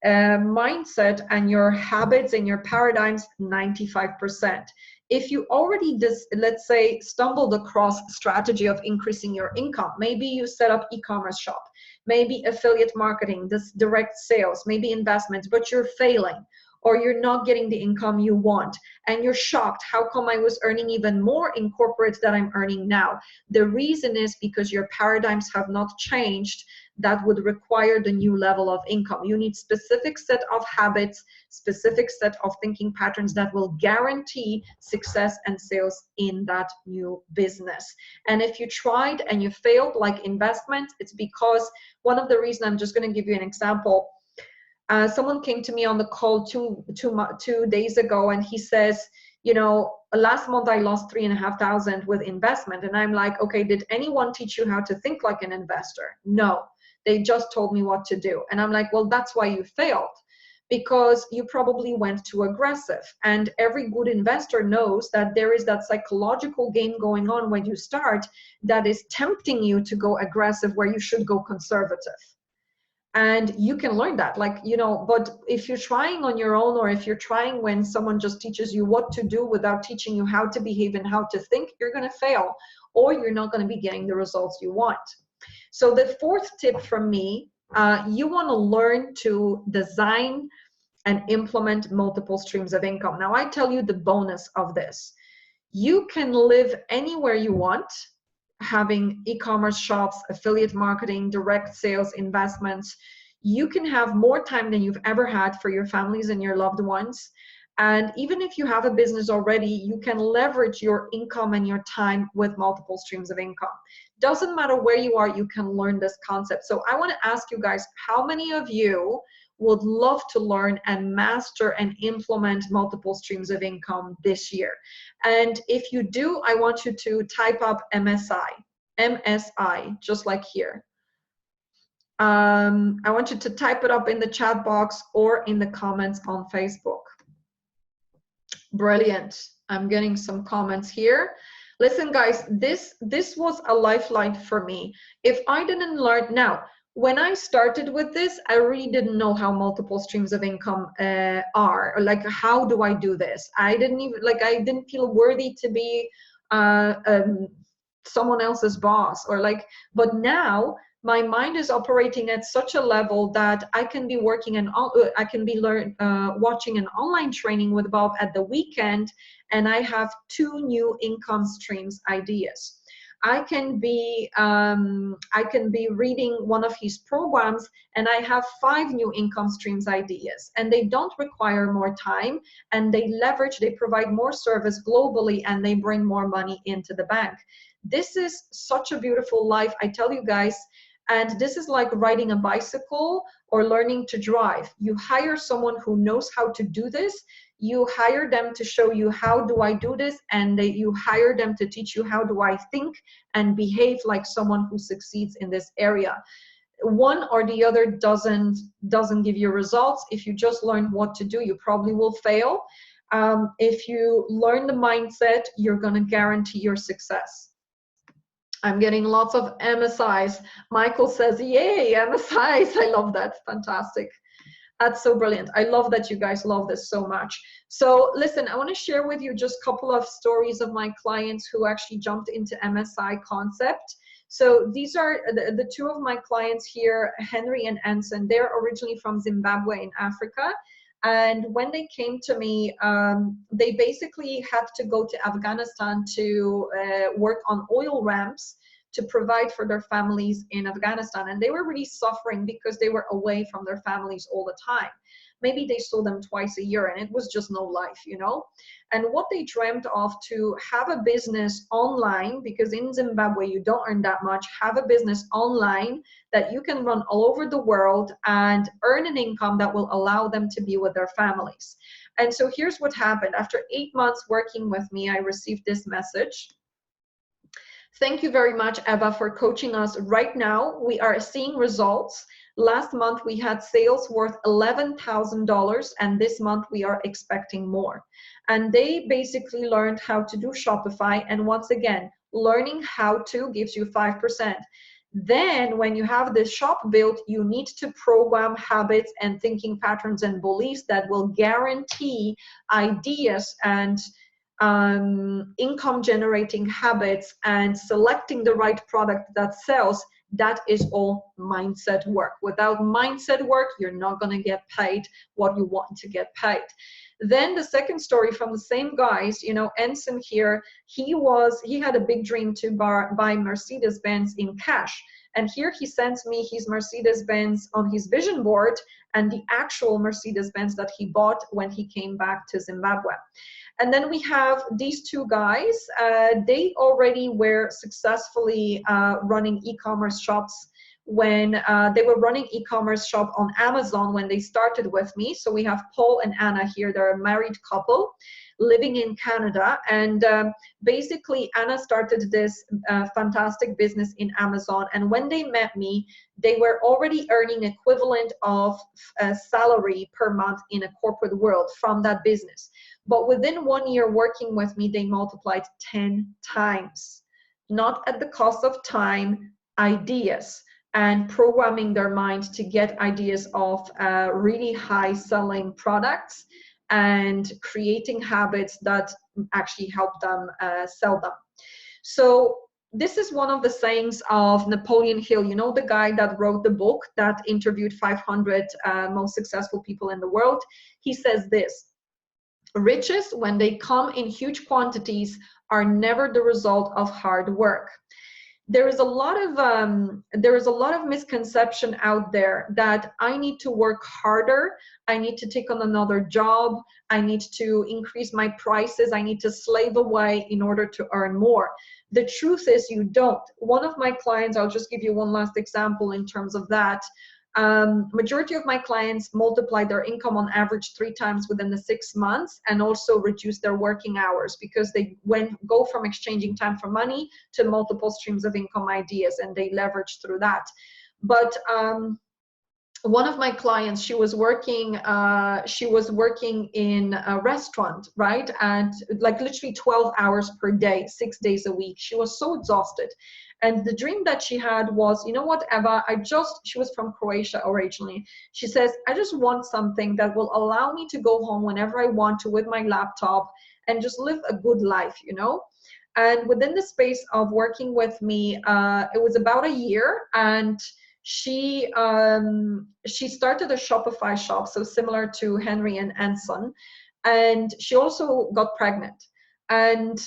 Mindset and your habits and your paradigms, 95%. If you already let's say stumbled across strategy of increasing your income, maybe you set up e-commerce shop, maybe affiliate marketing, this direct sales, maybe investments, but you're failing, or you're not getting the income you want, and you're shocked, how come I was earning even more in corporate than I'm earning now? The reason is because your paradigms have not changed. That would require the new level of income. You need specific set of habits, specific set of thinking patterns that will guarantee success and sales in that new business. And if you tried and you failed, like investments, it's because one of the reasons, I'm just going to give you an example. Someone came to me on the call two days ago, and he says, you know, last month I lost 3,500 with investment. And I'm like, okay, did anyone teach you how to think like an investor? No, they just told me what to do. And I'm like, well, that's why you failed, because you probably went too aggressive. And every good investor knows that there is that psychological game going on when you start that is tempting you to go aggressive where you should go conservative. And you can learn that, like, you know, but if you're trying on your own, or if you're trying when someone just teaches you what to do without teaching you how to behave and how to think, you're going to fail, or you're not going to be getting the results you want. So the fourth tip from me, you want to learn to design and implement multiple streams of income. Now, I tell you the bonus of this. You can live anywhere you want, having e-commerce shops, affiliate marketing, direct sales, investments, you can have more time than you've ever had for your families and your loved ones. And even if you have a business already, you can leverage your income and your time with multiple streams of income. Doesn't matter where you are, you can learn this concept. So I want to ask you guys, how many of you would love to learn and master and implement multiple streams of income this year? And if you do, I want you to type up MSI, just like here. I want you to type it up in the chat box or in the comments on Facebook. Brilliant. I'm getting some comments here. Listen, guys, this was a lifeline for me. If I didn't learn, now, when I started with this, I really didn't know how multiple streams of income are, or like, how do I do this? I didn't feel worthy to be someone else's boss, or like, but now my mind is operating at such a level that I can be working and I can be watching an online training with Bob at the weekend, and I have 2 new income streams ideas. I can be reading one of his programs, and I have 5 new income streams ideas, and they don't require more time, and they provide more service globally, and they bring more money into the bank. This is such a beautiful life, I tell you guys. And this is like riding a bicycle or learning to drive. You hire someone who knows how to do this. You hire them to show you, how do I do this? And you hire them to teach you, how do I think and behave like someone who succeeds in this area. One or the other doesn't give you results. If you just learn what to do, you probably will fail. If you learn the mindset, you're going to guarantee your success. I'm getting lots of MSIs. Michael says, yay, MSIs. I love that. Fantastic. That's so brilliant. I love that you guys love this so much. So listen, I want to share with you just a couple of stories of my clients who actually jumped into MSI concept. So these are the 2 of my clients here, Henry and Anson. They're originally from Zimbabwe in Africa. And when they came to me, they basically had to go to Afghanistan to work on oil ramps to provide for their families in Afghanistan. And they were really suffering because they were away from their families all the time. Maybe they saw them twice a year, and it was just no life, you know? And what they dreamt of, to have a business online, because in Zimbabwe you don't earn that much, have a business online that you can run all over the world and earn an income that will allow them to be with their families. And so here's what happened. After 8 months working with me, I received this message. Thank you very much, Eva, for coaching us. Right now, we are seeing results. Last month, we had sales worth $11,000, and this month we are expecting more. And they basically learned how to do Shopify. And once again, learning how to gives you 5%. Then when you have this shop built, you need to program habits and thinking patterns and beliefs that will guarantee ideas and income generating habits and selecting the right product that sells. That is all mindset work. Without mindset work, you're not going to get paid what you want to get paid. Then the second story from the same guys, you know, Ensign here, he had a big dream to buy Mercedes-Benz in cash. And here he sends me his Mercedes-Benz on his vision board and the actual Mercedes-Benz that he bought when he came back to Zimbabwe. And then we have these 2 guys. They already were successfully running e-commerce shops when they were running e-commerce shop on Amazon when they started with me. So we have Paul and Anna here. They're a married couple living in Canada. And basically, Anna started this fantastic business in Amazon. And when they met me, they were already earning equivalent of a salary per month in a corporate world from that business. But within 1 year working with me, they multiplied 10 times, not at the cost of time, ideas, and programming their mind to get ideas of really high selling products and creating habits that actually help them sell them. So this is one of the sayings of Napoleon Hill, you know, the guy that wrote the book that interviewed 500 most successful people in the world. He says this: riches, when they come in huge quantities, are never the result of hard work. there is a lot of misconception out there that I need to work harder, I need to take on another job, I need to increase my prices, I need to slave away in order to earn more. The truth is you don't. One of my clients, I'll just give you one last example in terms of that. Majority of my clients multiply their income on average 3 times within the 6 months, and also reduce their working hours, because they go from exchanging time for money to multiple streams of income ideas, and they leverage through that. But one of my clients, she was working in a restaurant, right? And like literally 12 hours per day, 6 days a week. She was so exhausted. And the dream that she had was, you know what, Eva, she was from Croatia originally. She says, I just want something that will allow me to go home whenever I want to with my laptop and just live a good life, you know? And within the space of working with me, it was about a year, and she started a Shopify shop, so similar to Henry and Anson, and she also got pregnant. And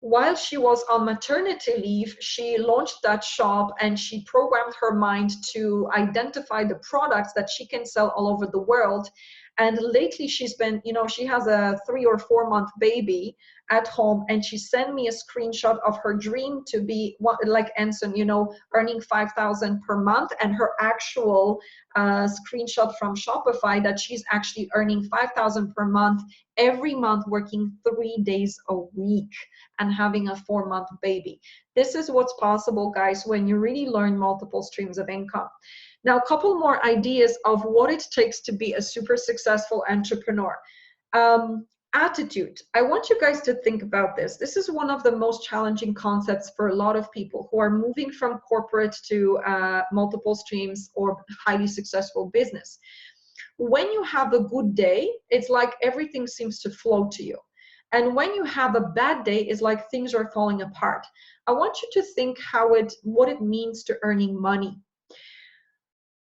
while she was on maternity leave, she launched that shop, and she programmed her mind to identify the products that she can sell all over the world. And lately she's been, you know, she has a 3 or 4 month baby at home, and she sent me a screenshot of her dream to be like Anson, you know, earning 5,000 per month, and her actual screenshot from Shopify that she's actually earning 5,000 per month every month, working 3 days a week and having a 4 month baby. This is what's possible, guys, when you really learn multiple streams of income. Now, a couple more ideas of what it takes to be a super successful entrepreneur. Attitude. I want you guys to think about this. This is one of the most challenging concepts for a lot of people who are moving from corporate to multiple streams or highly successful business. When you have a good day, it's like everything seems to flow to you. And when you have a bad day, it's like things are falling apart. I want you to think what it means to earning money.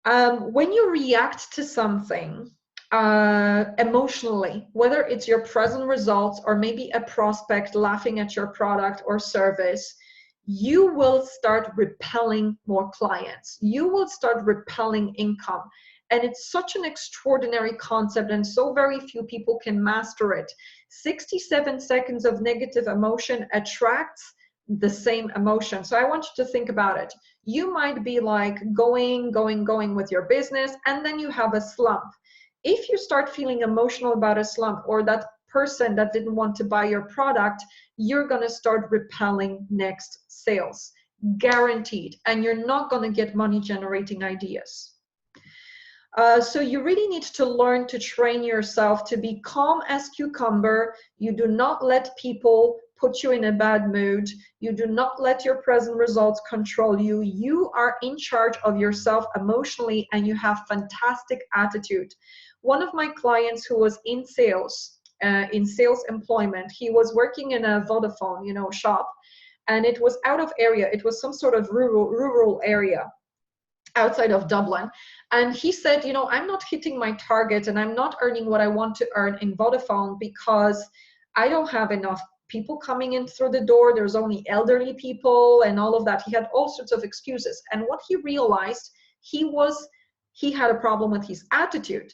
When you react to something emotionally, whether it's your present results or maybe a prospect laughing at your product or service, you will start repelling more clients. You will start repelling income. And it's such an extraordinary concept, and so very few people can master it. 67 seconds of negative emotion attracts the same emotion. So I want you to think about it. You might be like going with your business, and then you have a slump. If you start feeling emotional about a slump, or that person that didn't want to buy your product, you're going to start repelling next sales, guaranteed. And you're not going to get money generating ideas. So you really need to learn to train yourself to be calm as cucumber. You do not let people put you in a bad mood. You do not let your present results control you. You are in charge of yourself emotionally, and you have fantastic attitude. One of my clients who was in sales employment, he was working in a Vodafone, you know, shop, and it was out of area. It was some sort of rural area outside of Dublin. And he said, you know, I'm not hitting my target, and I'm not earning what I want to earn in Vodafone because I don't have enough people coming in through the door. There's only elderly people and all of that. He had all sorts of excuses. And what he realized, he had a problem with his attitude.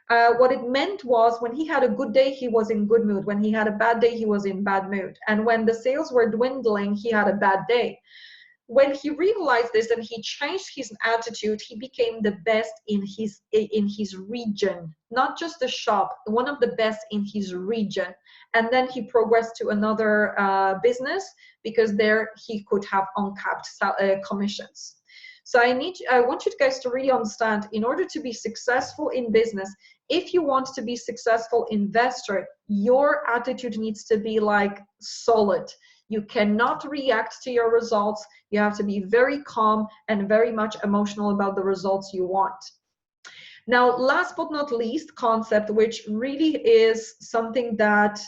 What it meant was, when he had a good day, he was in good mood. When he had a bad day, he was in bad mood. And when the sales were dwindling, he had a bad day. When he realized this and he changed his attitude, he became the best in his region, not just the shop, one of the best in his region. And then he progressed to another business, because there he could have uncapped commissions. So I want you guys to really understand, in order to be successful in business, if you want to be successful investor, your attitude needs to be like solid. You cannot react to your results. You have to be very calm and very much emotional about the results you want. Now, last but not least concept, which really is something that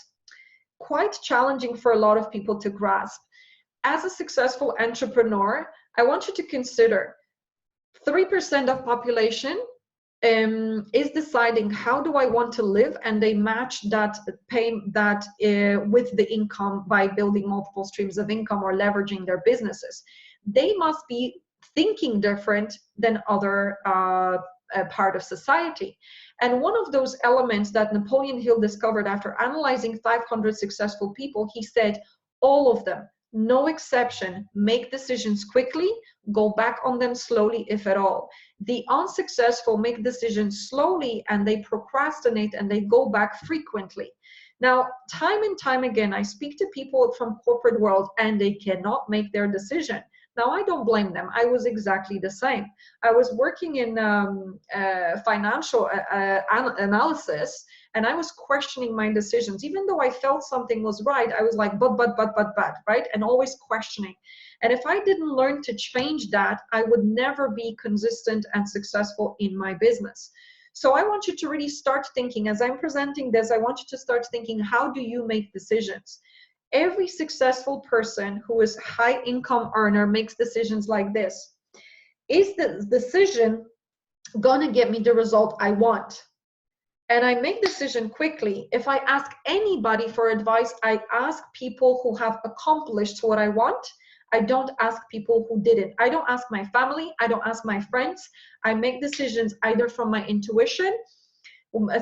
quite challenging for a lot of people to grasp. As a successful entrepreneur, I want you to consider 3% of population is deciding how do I want to live, and they match that with the income by building multiple streams of income or leveraging their businesses. they must be thinking different than other part of society. And one of those elements that Napoleon Hill discovered after analyzing 500 successful people, he said, all of them, no exception, make decisions quickly, go back on them slowly, if at all. The unsuccessful make decisions slowly and they procrastinate and they go back frequently. Now, time and time again, I speak to people from corporate world and they cannot make their decision. Now, I don't blame them. I was exactly the same. I was working in financial analysis, and I was questioning my decisions. Even though I felt something was right, I was like, but, right? And always questioning. And if I didn't learn to change that, I would never be consistent and successful in my business. So I want you to really start thinking, as I'm presenting this, I want you to start thinking, how do you make decisions? Every successful person who is high income earner makes decisions like this. Is the decision gonna get me the result I want? And I make decision quickly. If I ask anybody for advice, I ask people who have accomplished what I want. I don't ask people who didn't. I don't ask my family. I don't ask my friends. I make decisions either from my intuition,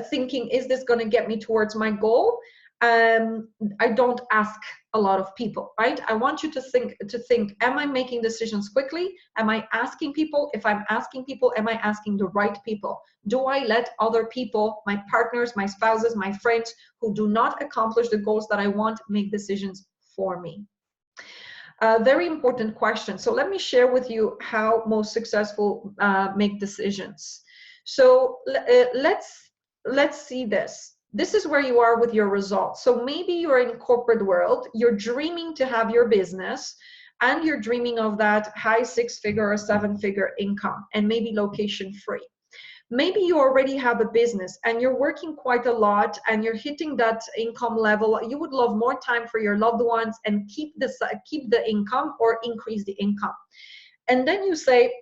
thinking, is this going to get me towards my goal? I don't ask a lot of people, right? I want you to think, am I making decisions quickly? Am I asking people? If I'm asking people, am I asking the right people? Do I let other people, my partners, my spouses, my friends who do not accomplish the goals that I want, make decisions for me? Very important question. So let me share with you how most successful make decisions. So let's see this. This is where you are with your results. So maybe you're in corporate world, you're dreaming to have your business, and you're dreaming of that high 6-figure or 7-figure income, and maybe location free. Maybe you already have a business and you're working quite a lot and you're hitting that income level. You would love more time for your loved ones and keep the income or increase the income. And then you say,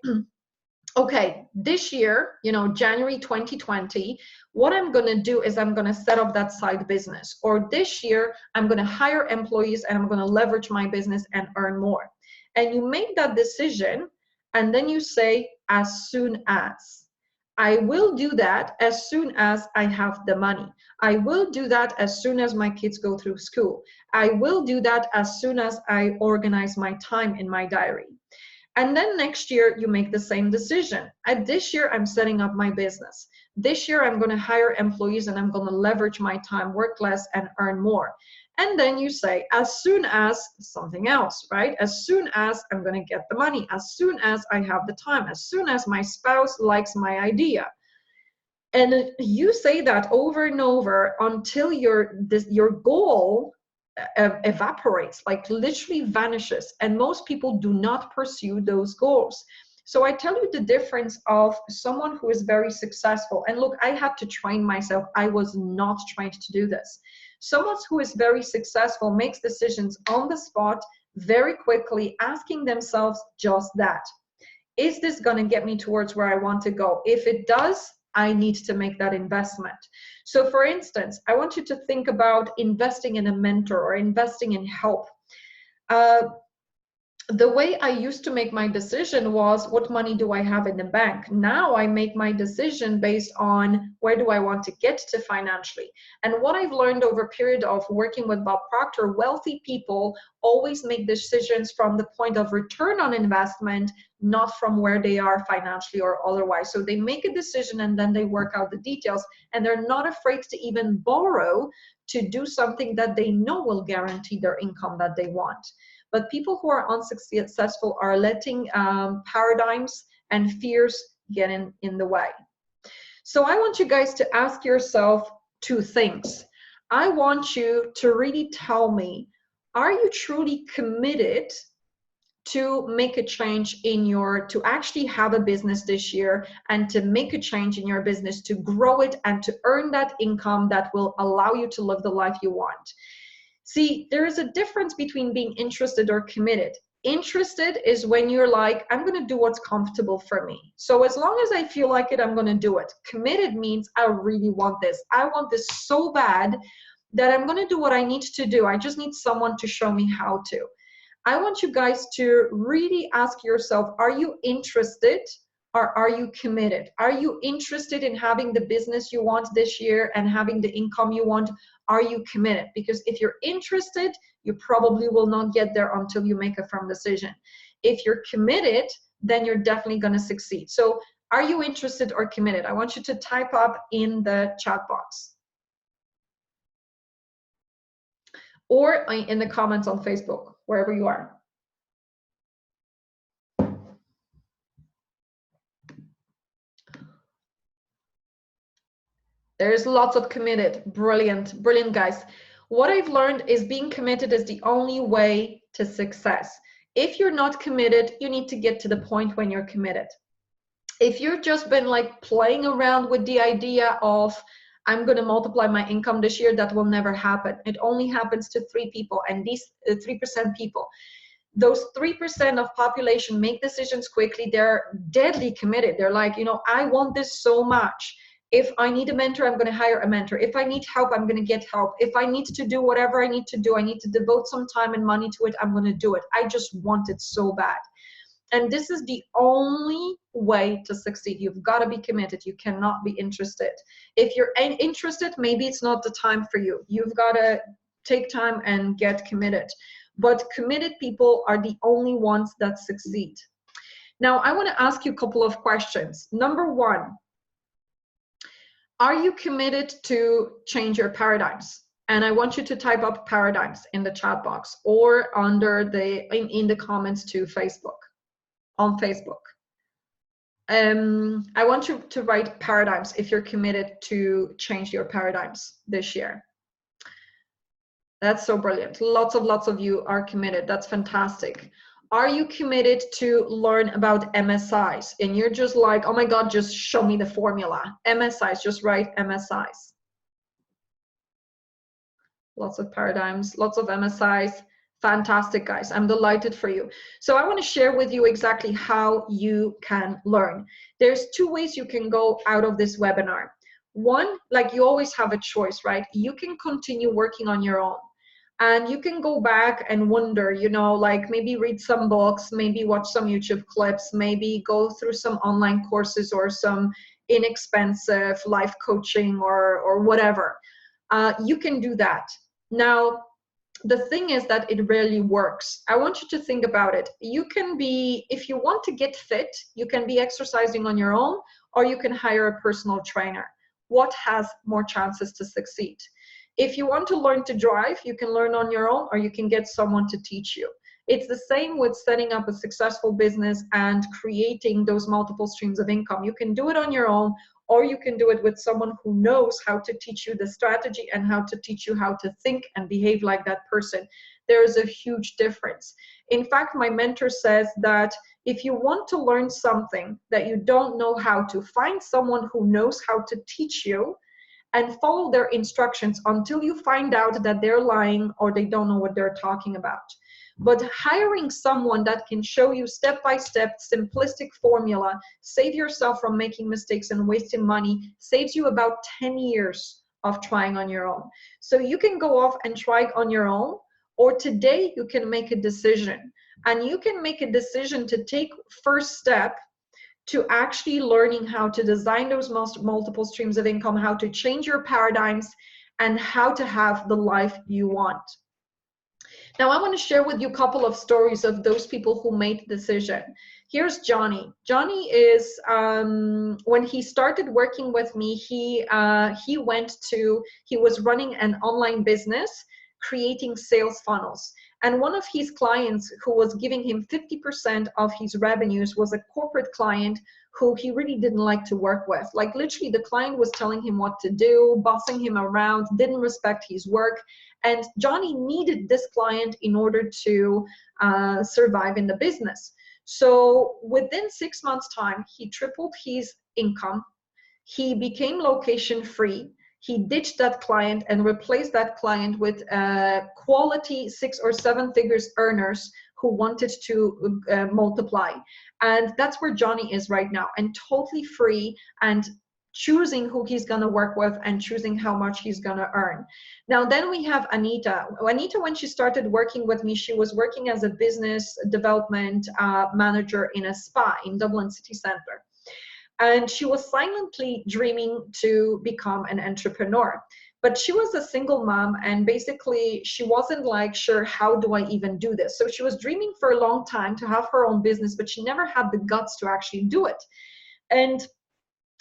okay, this year, January 2020, what I'm going to do is I'm going to set up that side business. Or this year, I'm going to hire employees and I'm going to leverage my business and earn more. And you make that decision and then you say, as soon as. I will do that as soon as I have the money. I will do that as soon as my kids go through school. I will do that as soon as I organize my time in my diary. And then next year, you make the same decision. This year, I'm setting up my business. This year, I'm going to hire employees and I'm going to leverage my time, work less, and earn more. And then you say, as soon as something else, right? As soon as I'm going to get the money, as soon as I have the time, as soon as my spouse likes my idea. And you say that over and over until your goal evaporates, like literally vanishes. And most people do not pursue those goals. So I tell you the difference of someone who is very successful. And look, I had to train myself. I was not trained to do this. Someone who is very successful makes decisions on the spot very quickly, asking themselves just that. Is this going to get me towards where I want to go? If it does, I need to make that investment. So for instance, I want you to think about investing in a mentor or investing in help. The way I used to make my decision was, what money do I have in the bank? Now I make my decision based on where do I want to get to financially. And what I've learned over a period of working with Bob Proctor, wealthy people always make decisions from the point of return on investment, not from where they are financially or otherwise. So they make a decision and then they work out the details, and they're not afraid to even borrow to do something that they know will guarantee their income that they want. But people who are unsuccessful are letting paradigms and fears get in the way. So I want you guys to ask yourself two things. I want you to really tell me, are you truly committed to make a change to actually have a business this year and to make a change in your business, to grow it and to earn that income that will allow you to live the life you want? See, there is a difference between being interested or committed. Interested is when you're like, I'm going to do what's comfortable for me. So as long as I feel like it, I'm going to do it. Committed means I really want this. I want this so bad that I'm going to do what I need to do. I just need someone to show me how to. I want you guys to really ask yourself, are you interested or are you committed? Are you interested in having the business you want this year and having the income you want? Are you committed? Because if you're interested, you probably will not get there until you make a firm decision. If you're committed, then you're definitely going to succeed. So are you interested or committed? I want you to type up in the chat box or in the comments on Facebook, wherever you are. There's lots of committed. Brilliant, brilliant, guys. What I've learned is being committed is the only way to success. If you're not committed, you need to get to the point when you're committed. If you've just been like playing around with the idea of, I'm going to multiply my income this year, that will never happen. It only happens to 3 people, and these 3% people. Those 3% of population make decisions quickly. They're deadly committed. They're like, you know, I want this so much. If I need a mentor, I'm going to hire a mentor. If I need help, I'm going to get help. If I need to do whatever I need to do, I need to devote some time and money to it, I'm going to do it. I just want it so bad. And this is the only way to succeed. You've got to be committed. You cannot be interested. If you're interested, maybe it's not the time for you. You've got to take time and get committed. But committed people are the only ones that succeed. Now, I want to ask you a couple of questions. Number one, are you committed to change your paradigms? And I want you to type up paradigms in the chat box or under in the comments to Facebook, on Facebook. I want you to write paradigms if you're committed to change your paradigms this year. That's so brilliant. Lots of you are committed. That's fantastic. Are you committed to learn about MSIs? And you're just like, oh my God, just show me the formula. MSIs, just write MSIs. Lots of paradigms, lots of MSIs. Fantastic, guys. I'm delighted for you. So I want to share with you exactly how you can learn. There's 2 ways you can go out of this webinar. One, like you always have a choice, right? You can continue working on your own. And you can go back and wonder, you know, like maybe read some books, maybe watch some YouTube clips, maybe go through some online courses or some inexpensive life coaching or whatever. You can do that. Now, the thing is that it rarely works. I want you to think about it. You can be, if you want to get fit, you can be exercising on your own, or you can hire a personal trainer. What has more chances to succeed? If you want to learn to drive, you can learn on your own, or you can get someone to teach you. It's the same with setting up a successful business and creating those multiple streams of income. You can do it on your own, or you can do it with someone who knows how to teach you the strategy and how to teach you how to think and behave like that person. There is a huge difference. In fact, my mentor says that if you want to learn something that you don't know how to, find someone who knows how to teach you and follow their instructions until you find out that they're lying or they don't know what they're talking about. But hiring someone that can show you step-by-step simplistic formula, save yourself from making mistakes and wasting money, saves you about 10 years of trying on your own. So you can go off and try it on your own, or today you can make a decision. And you can make a decision to take first step to actually learning how to design those multiple streams of income, how to change your paradigms, and how to have the life you want. Now, I want to share with you a couple of stories of those people who made the decision. Here's Johnny. Johnny is, when he started working with me, he was running an online business, creating sales funnels. And one of his clients who was giving him 50% of his revenues was a corporate client who he really didn't like to work with. Like literally the client was telling him what to do, bossing him around, didn't respect his work. And Johnny needed this client in order to survive in the business. So within 6 months' time, he tripled his income. He became location free. He ditched that client and replaced that client with quality 6 or 7 figures earners who wanted to multiply. And that's where Johnny is right now, and totally free and choosing who he's going to work with and choosing how much he's going to earn. Now, then we have Anita. Anita, when she started working with me, she was working as a business development manager in a spa in Dublin City Centre. And she was silently dreaming to become an entrepreneur. But she was a single mom, and basically she wasn't like, sure, how do I even do this? So she was dreaming for a long time to have her own business, but she never had the guts to actually do it. And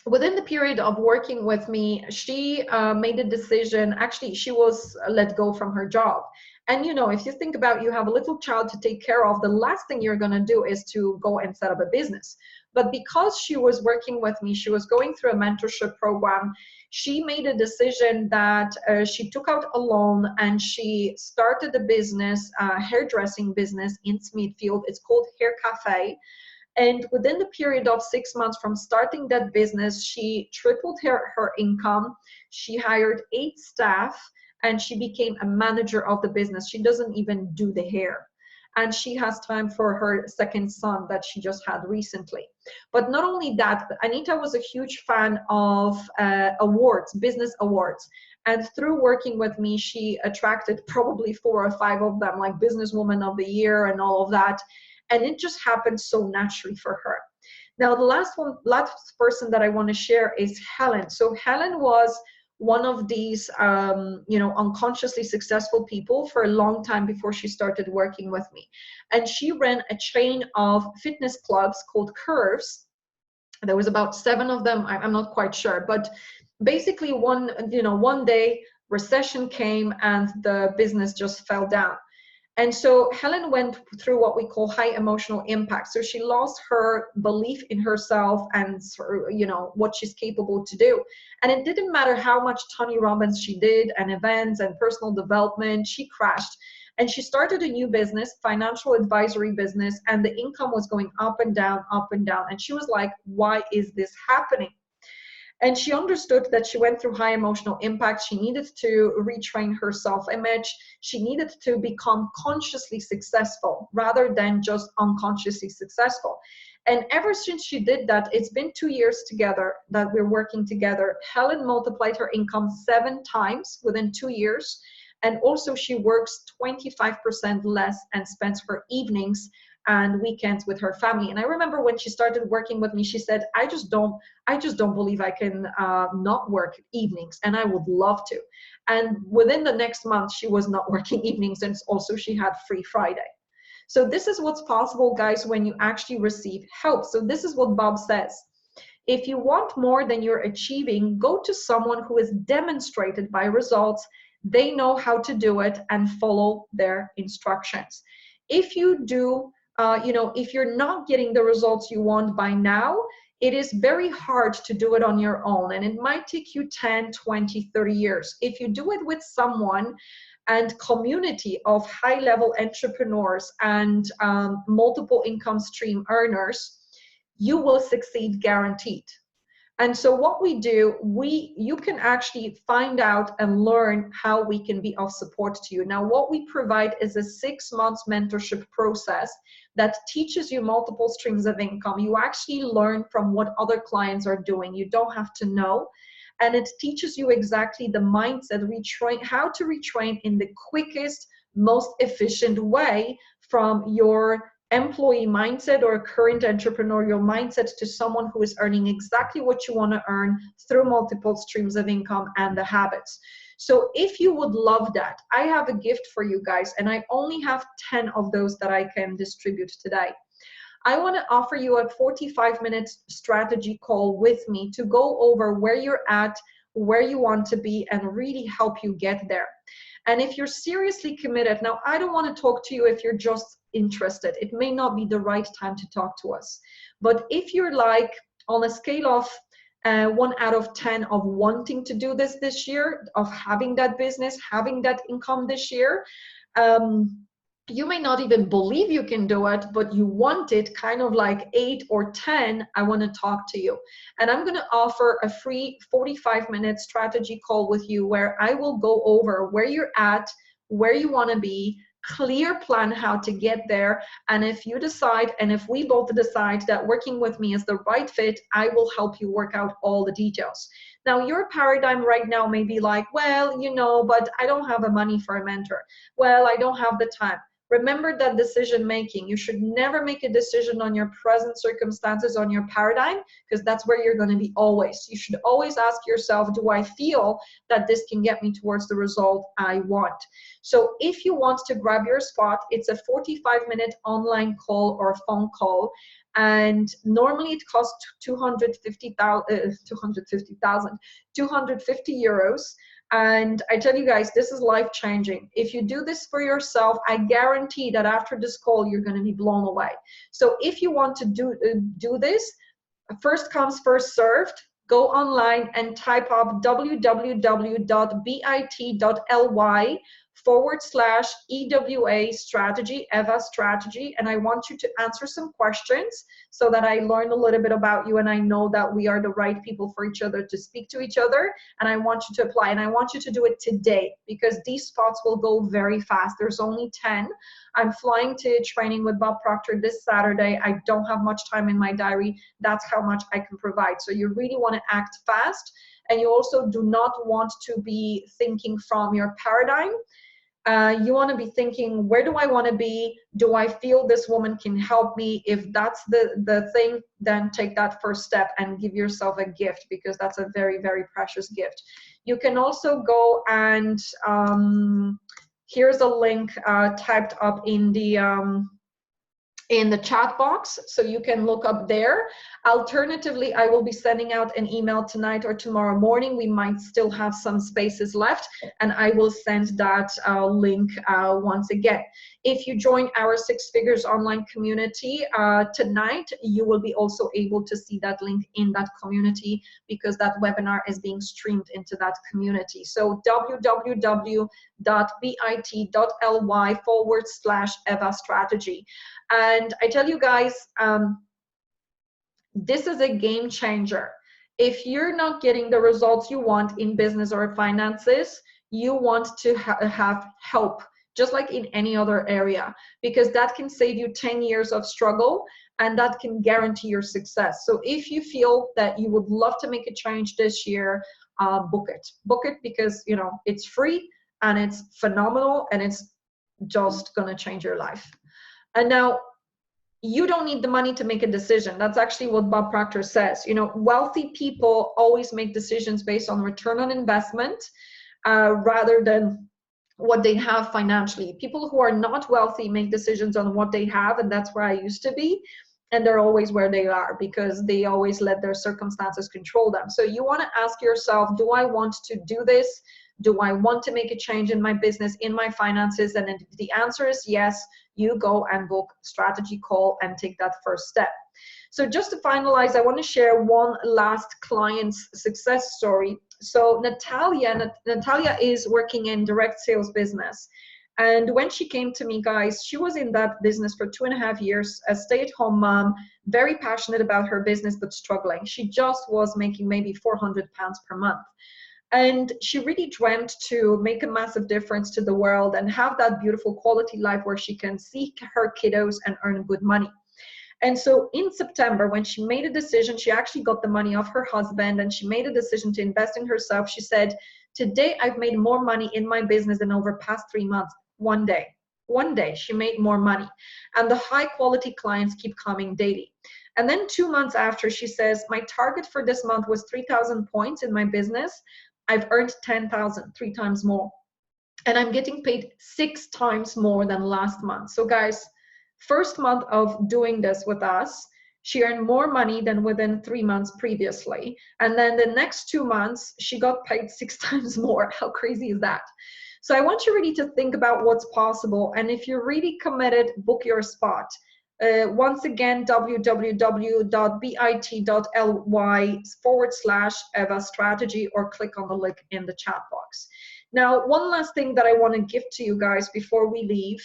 within the period of working with me, she made a decision. Actually, she was let go from her job. And you know, if you think about, you have a little child to take care of, the last thing you're going to do is to go and set up a business. But because she was working with me, she was going through a mentorship program, she made a decision that she took out a loan and she started a business, hairdressing business in Smithfield. It's called Hair Cafe. And within the period of 6 months from starting that business, she tripled her income. She hired 8 staff and she became a manager of the business. She doesn't even do the hair. And she has time for her second son that she just had recently. But not only that, Anita was a huge fan of awards, business awards. And through working with me, she attracted probably 4 or 5 of them, like Businesswoman of the Year and all of that. And it just happened so naturally for her. Now, the last person that I want to share is Helen. So Helen was one of these, unconsciously successful people for a long time before she started working with me. And she ran a chain of fitness clubs called Curves. There was about 7 of them. I'm not quite sure, but basically one day recession came and the business just fell down. And so Helen went through what we call high emotional impact. So she lost her belief in herself and what she's capable to do. And it didn't matter how much Tony Robbins she did and events and personal development, she crashed. And she started a new business, financial advisory business, and the income was going up and down, up and down. And she was like, why is this happening? And she understood that she went through high emotional impact. She needed to retrain her self-image. She needed to become consciously successful rather than just unconsciously successful. And ever since she did that, it's been 2 years together that we're working together. Helen multiplied her income 7 times within 2 years. And also she works 25% less and spends her evenings and weekends with her family. And I remember when she started working with me, she said, I just don't believe I can not work evenings, and I would love to. And within the next month, she was not working evenings, and also she had free Friday. So this is what's possible, guys, when you actually receive help. So this is what Bob says. If you want more than you're achieving, go to someone who has demonstrated by results. They know how to do it and follow their instructions. If you do, if you're not getting the results you want by now, it is very hard to do it on your own, and it might take you 10, 20, 30 years. If you do it with someone and community of high-level entrepreneurs and multiple income stream earners, you will succeed guaranteed. And so what we do, you can actually find out and learn how we can be of support to you. Now, what we provide is a 6 months mentorship process that teaches you multiple streams of income. You actually learn from what other clients are doing. You don't have to know. And it teaches you exactly the mindset, how to retrain in the quickest, most efficient way from your employee mindset or current entrepreneurial mindset to someone who is earning exactly what you want to earn through multiple streams of income and the habits. So if you would love that, I have a gift for you guys, and I only have 10 of those that I can distribute today. I want to offer you a 45-minute strategy call with me to go over where you're at, where you want to be, and really help you get there. And if you're seriously committed, now I don't want to talk to you if you're just interested. It may not be the right time to talk to us. But if you're like on a scale of 1 out of 10 of wanting to do this year, of having that business, having that income this year, you may not even believe you can do it, but you want it kind of like 8 or 10, I want to talk to you. And I'm going to offer a free 45-minute strategy call with you where I will go over where you're at, where you want to be, clear plan how to get there. And if you decide, and if we both decide that working with me is the right fit, I will help you work out all the details. Now, your paradigm right now may be like, well, you know, but I don't have the money for a mentor. Well, I don't have the time. Remember that decision making. You should never make a decision on your present circumstances, on your paradigm, because that's where you're going to be always. You should always ask yourself, do I feel that this can get me towards the result I want? So if you want to grab your spot, it's a 45-minute online call or phone call. And normally it costs 250 euros. And I tell you guys, this is life-changing. If you do this for yourself, I guarantee that after this call, you're going to be blown away. So if you want to do this, first comes, first served. Go online and type up www.bit.ly/EWA strategy, EVA strategy, and I want you to answer some questions so that I learn a little bit about you and I know that we are the right people for each other to speak to each other, and I want you to apply, and I want you to do it today because these spots will go very fast. There's only 10. I'm flying to training with Bob Proctor this Saturday. I don't have much time in my diary. That's how much I can provide. So you really want to act fast, and you also do not want to be thinking from your paradigm. You want to be thinking, where do I want to be? Do I feel this woman can help me? If that's the thing, then take that first step and give yourself a gift, because that's a very, very precious gift. You can also go and here's a link typed up in the chat box, so you can look up there. Alternatively, I will be sending out an email tonight or tomorrow morning. We might still have some spaces left, and I will send that link once again. If you join our Six Figures online community tonight, you will be also able to see that link in that community, because that webinar is being streamed into that community. So www.bit.ly/EVA strategy. And I tell you guys, this is a game changer. If you're not getting the results you want in business or finances, you want to have help, just like in any other area, because that can save you 10 years of struggle and that can guarantee your success. So if you feel that you would love to make a change this year, book it. Book it because, you know, it's free and it's phenomenal and it's just gonna change your life. And now, you don't need the money to make a decision. That's actually what Bob Proctor says. You know, wealthy people always make decisions based on return on investment rather than what they have financially. People who are not wealthy make decisions on what they have, and that's where I used to be. And they're always where they are because they always let their circumstances control them. So you want to ask yourself, do I want to do this? Do I want to make a change in my business, in my finances? And if the answer is yes, you go and book strategy call and take that first step. So just to finalize, I want to share one last client's success story. So Natalia is working in direct sales business. And when she came to me, guys, she was in that business for 2.5 years, a stay-at-home mom, very passionate about her business, but struggling. She just was making maybe 400 pounds per month. And she really dreamt to make a massive difference to the world and have that beautiful quality life where she can see her kiddos and earn good money. And so in September, when she made a decision, she actually got the money off her husband and she made a decision to invest in herself. She said, today I've made more money in my business than over past 3 months. One day she made more money, and the high quality clients keep coming daily. And then 2 months after, she says, my target for this month was 3,000 points in my business. I've earned 10,000, 3 times more. And I'm getting paid 6 times more than last month. So guys, first month of doing this with us, she earned more money than within 3 months previously. And then the next 2 months, she got paid 6 times more. How crazy is that? So I want you really to think about what's possible. And if you're really committed, book your spot. Once again, www.bit.ly/EVA strategy, or click on the link in the chat box. Now, one last thing that I want to give to you guys before we leave,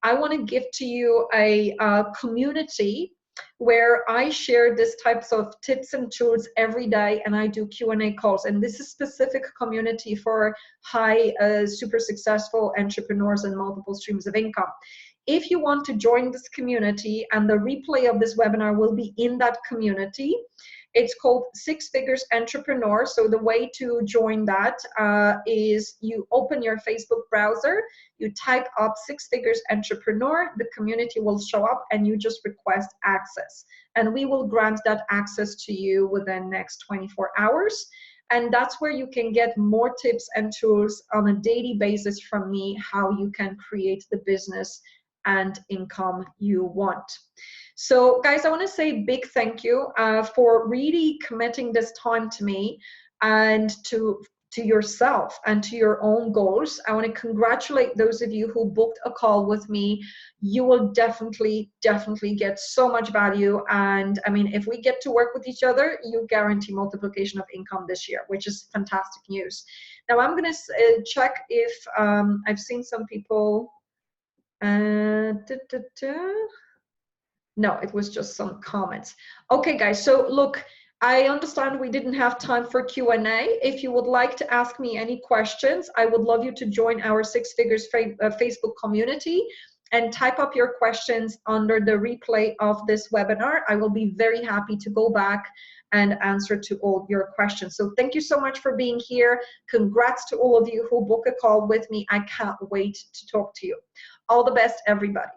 I want to give to you a community where I share these types of tips and tools every day, and I do Q&A calls. And this is specific community for high, super successful entrepreneurs and multiple streams of income. If you want to join this community, and the replay of this webinar will be in that community, it's called Six Figures Entrepreneur. So the way to join that is you open your Facebook browser, you type up Six Figures Entrepreneur, the community will show up, and you just request access. And we will grant that access to you within the next 24 hours. And that's where you can get more tips and tools on a daily basis from me, how you can create the business and income you want. So guys, I want to say a big thank you for really committing this time to me and to yourself and to your own goals. I want to congratulate those of you who booked a call with me. You will definitely get so much value. And I mean, if we get to work with each other, you guarantee multiplication of income this year, which is fantastic news. Now I'm going to check if I've seen some people. No, it was just some comments. Okay, guys, so look, I understand we didn't have time for Q&A. If you would like to ask me any questions, I would love you to join our Six Figures Facebook community and type up your questions under the replay of this webinar. I will be very happy to go back and answer to all your questions. So thank you so much for being here. Congrats to all of you who book a call with me. I can't wait to talk to you. All the best, everybody.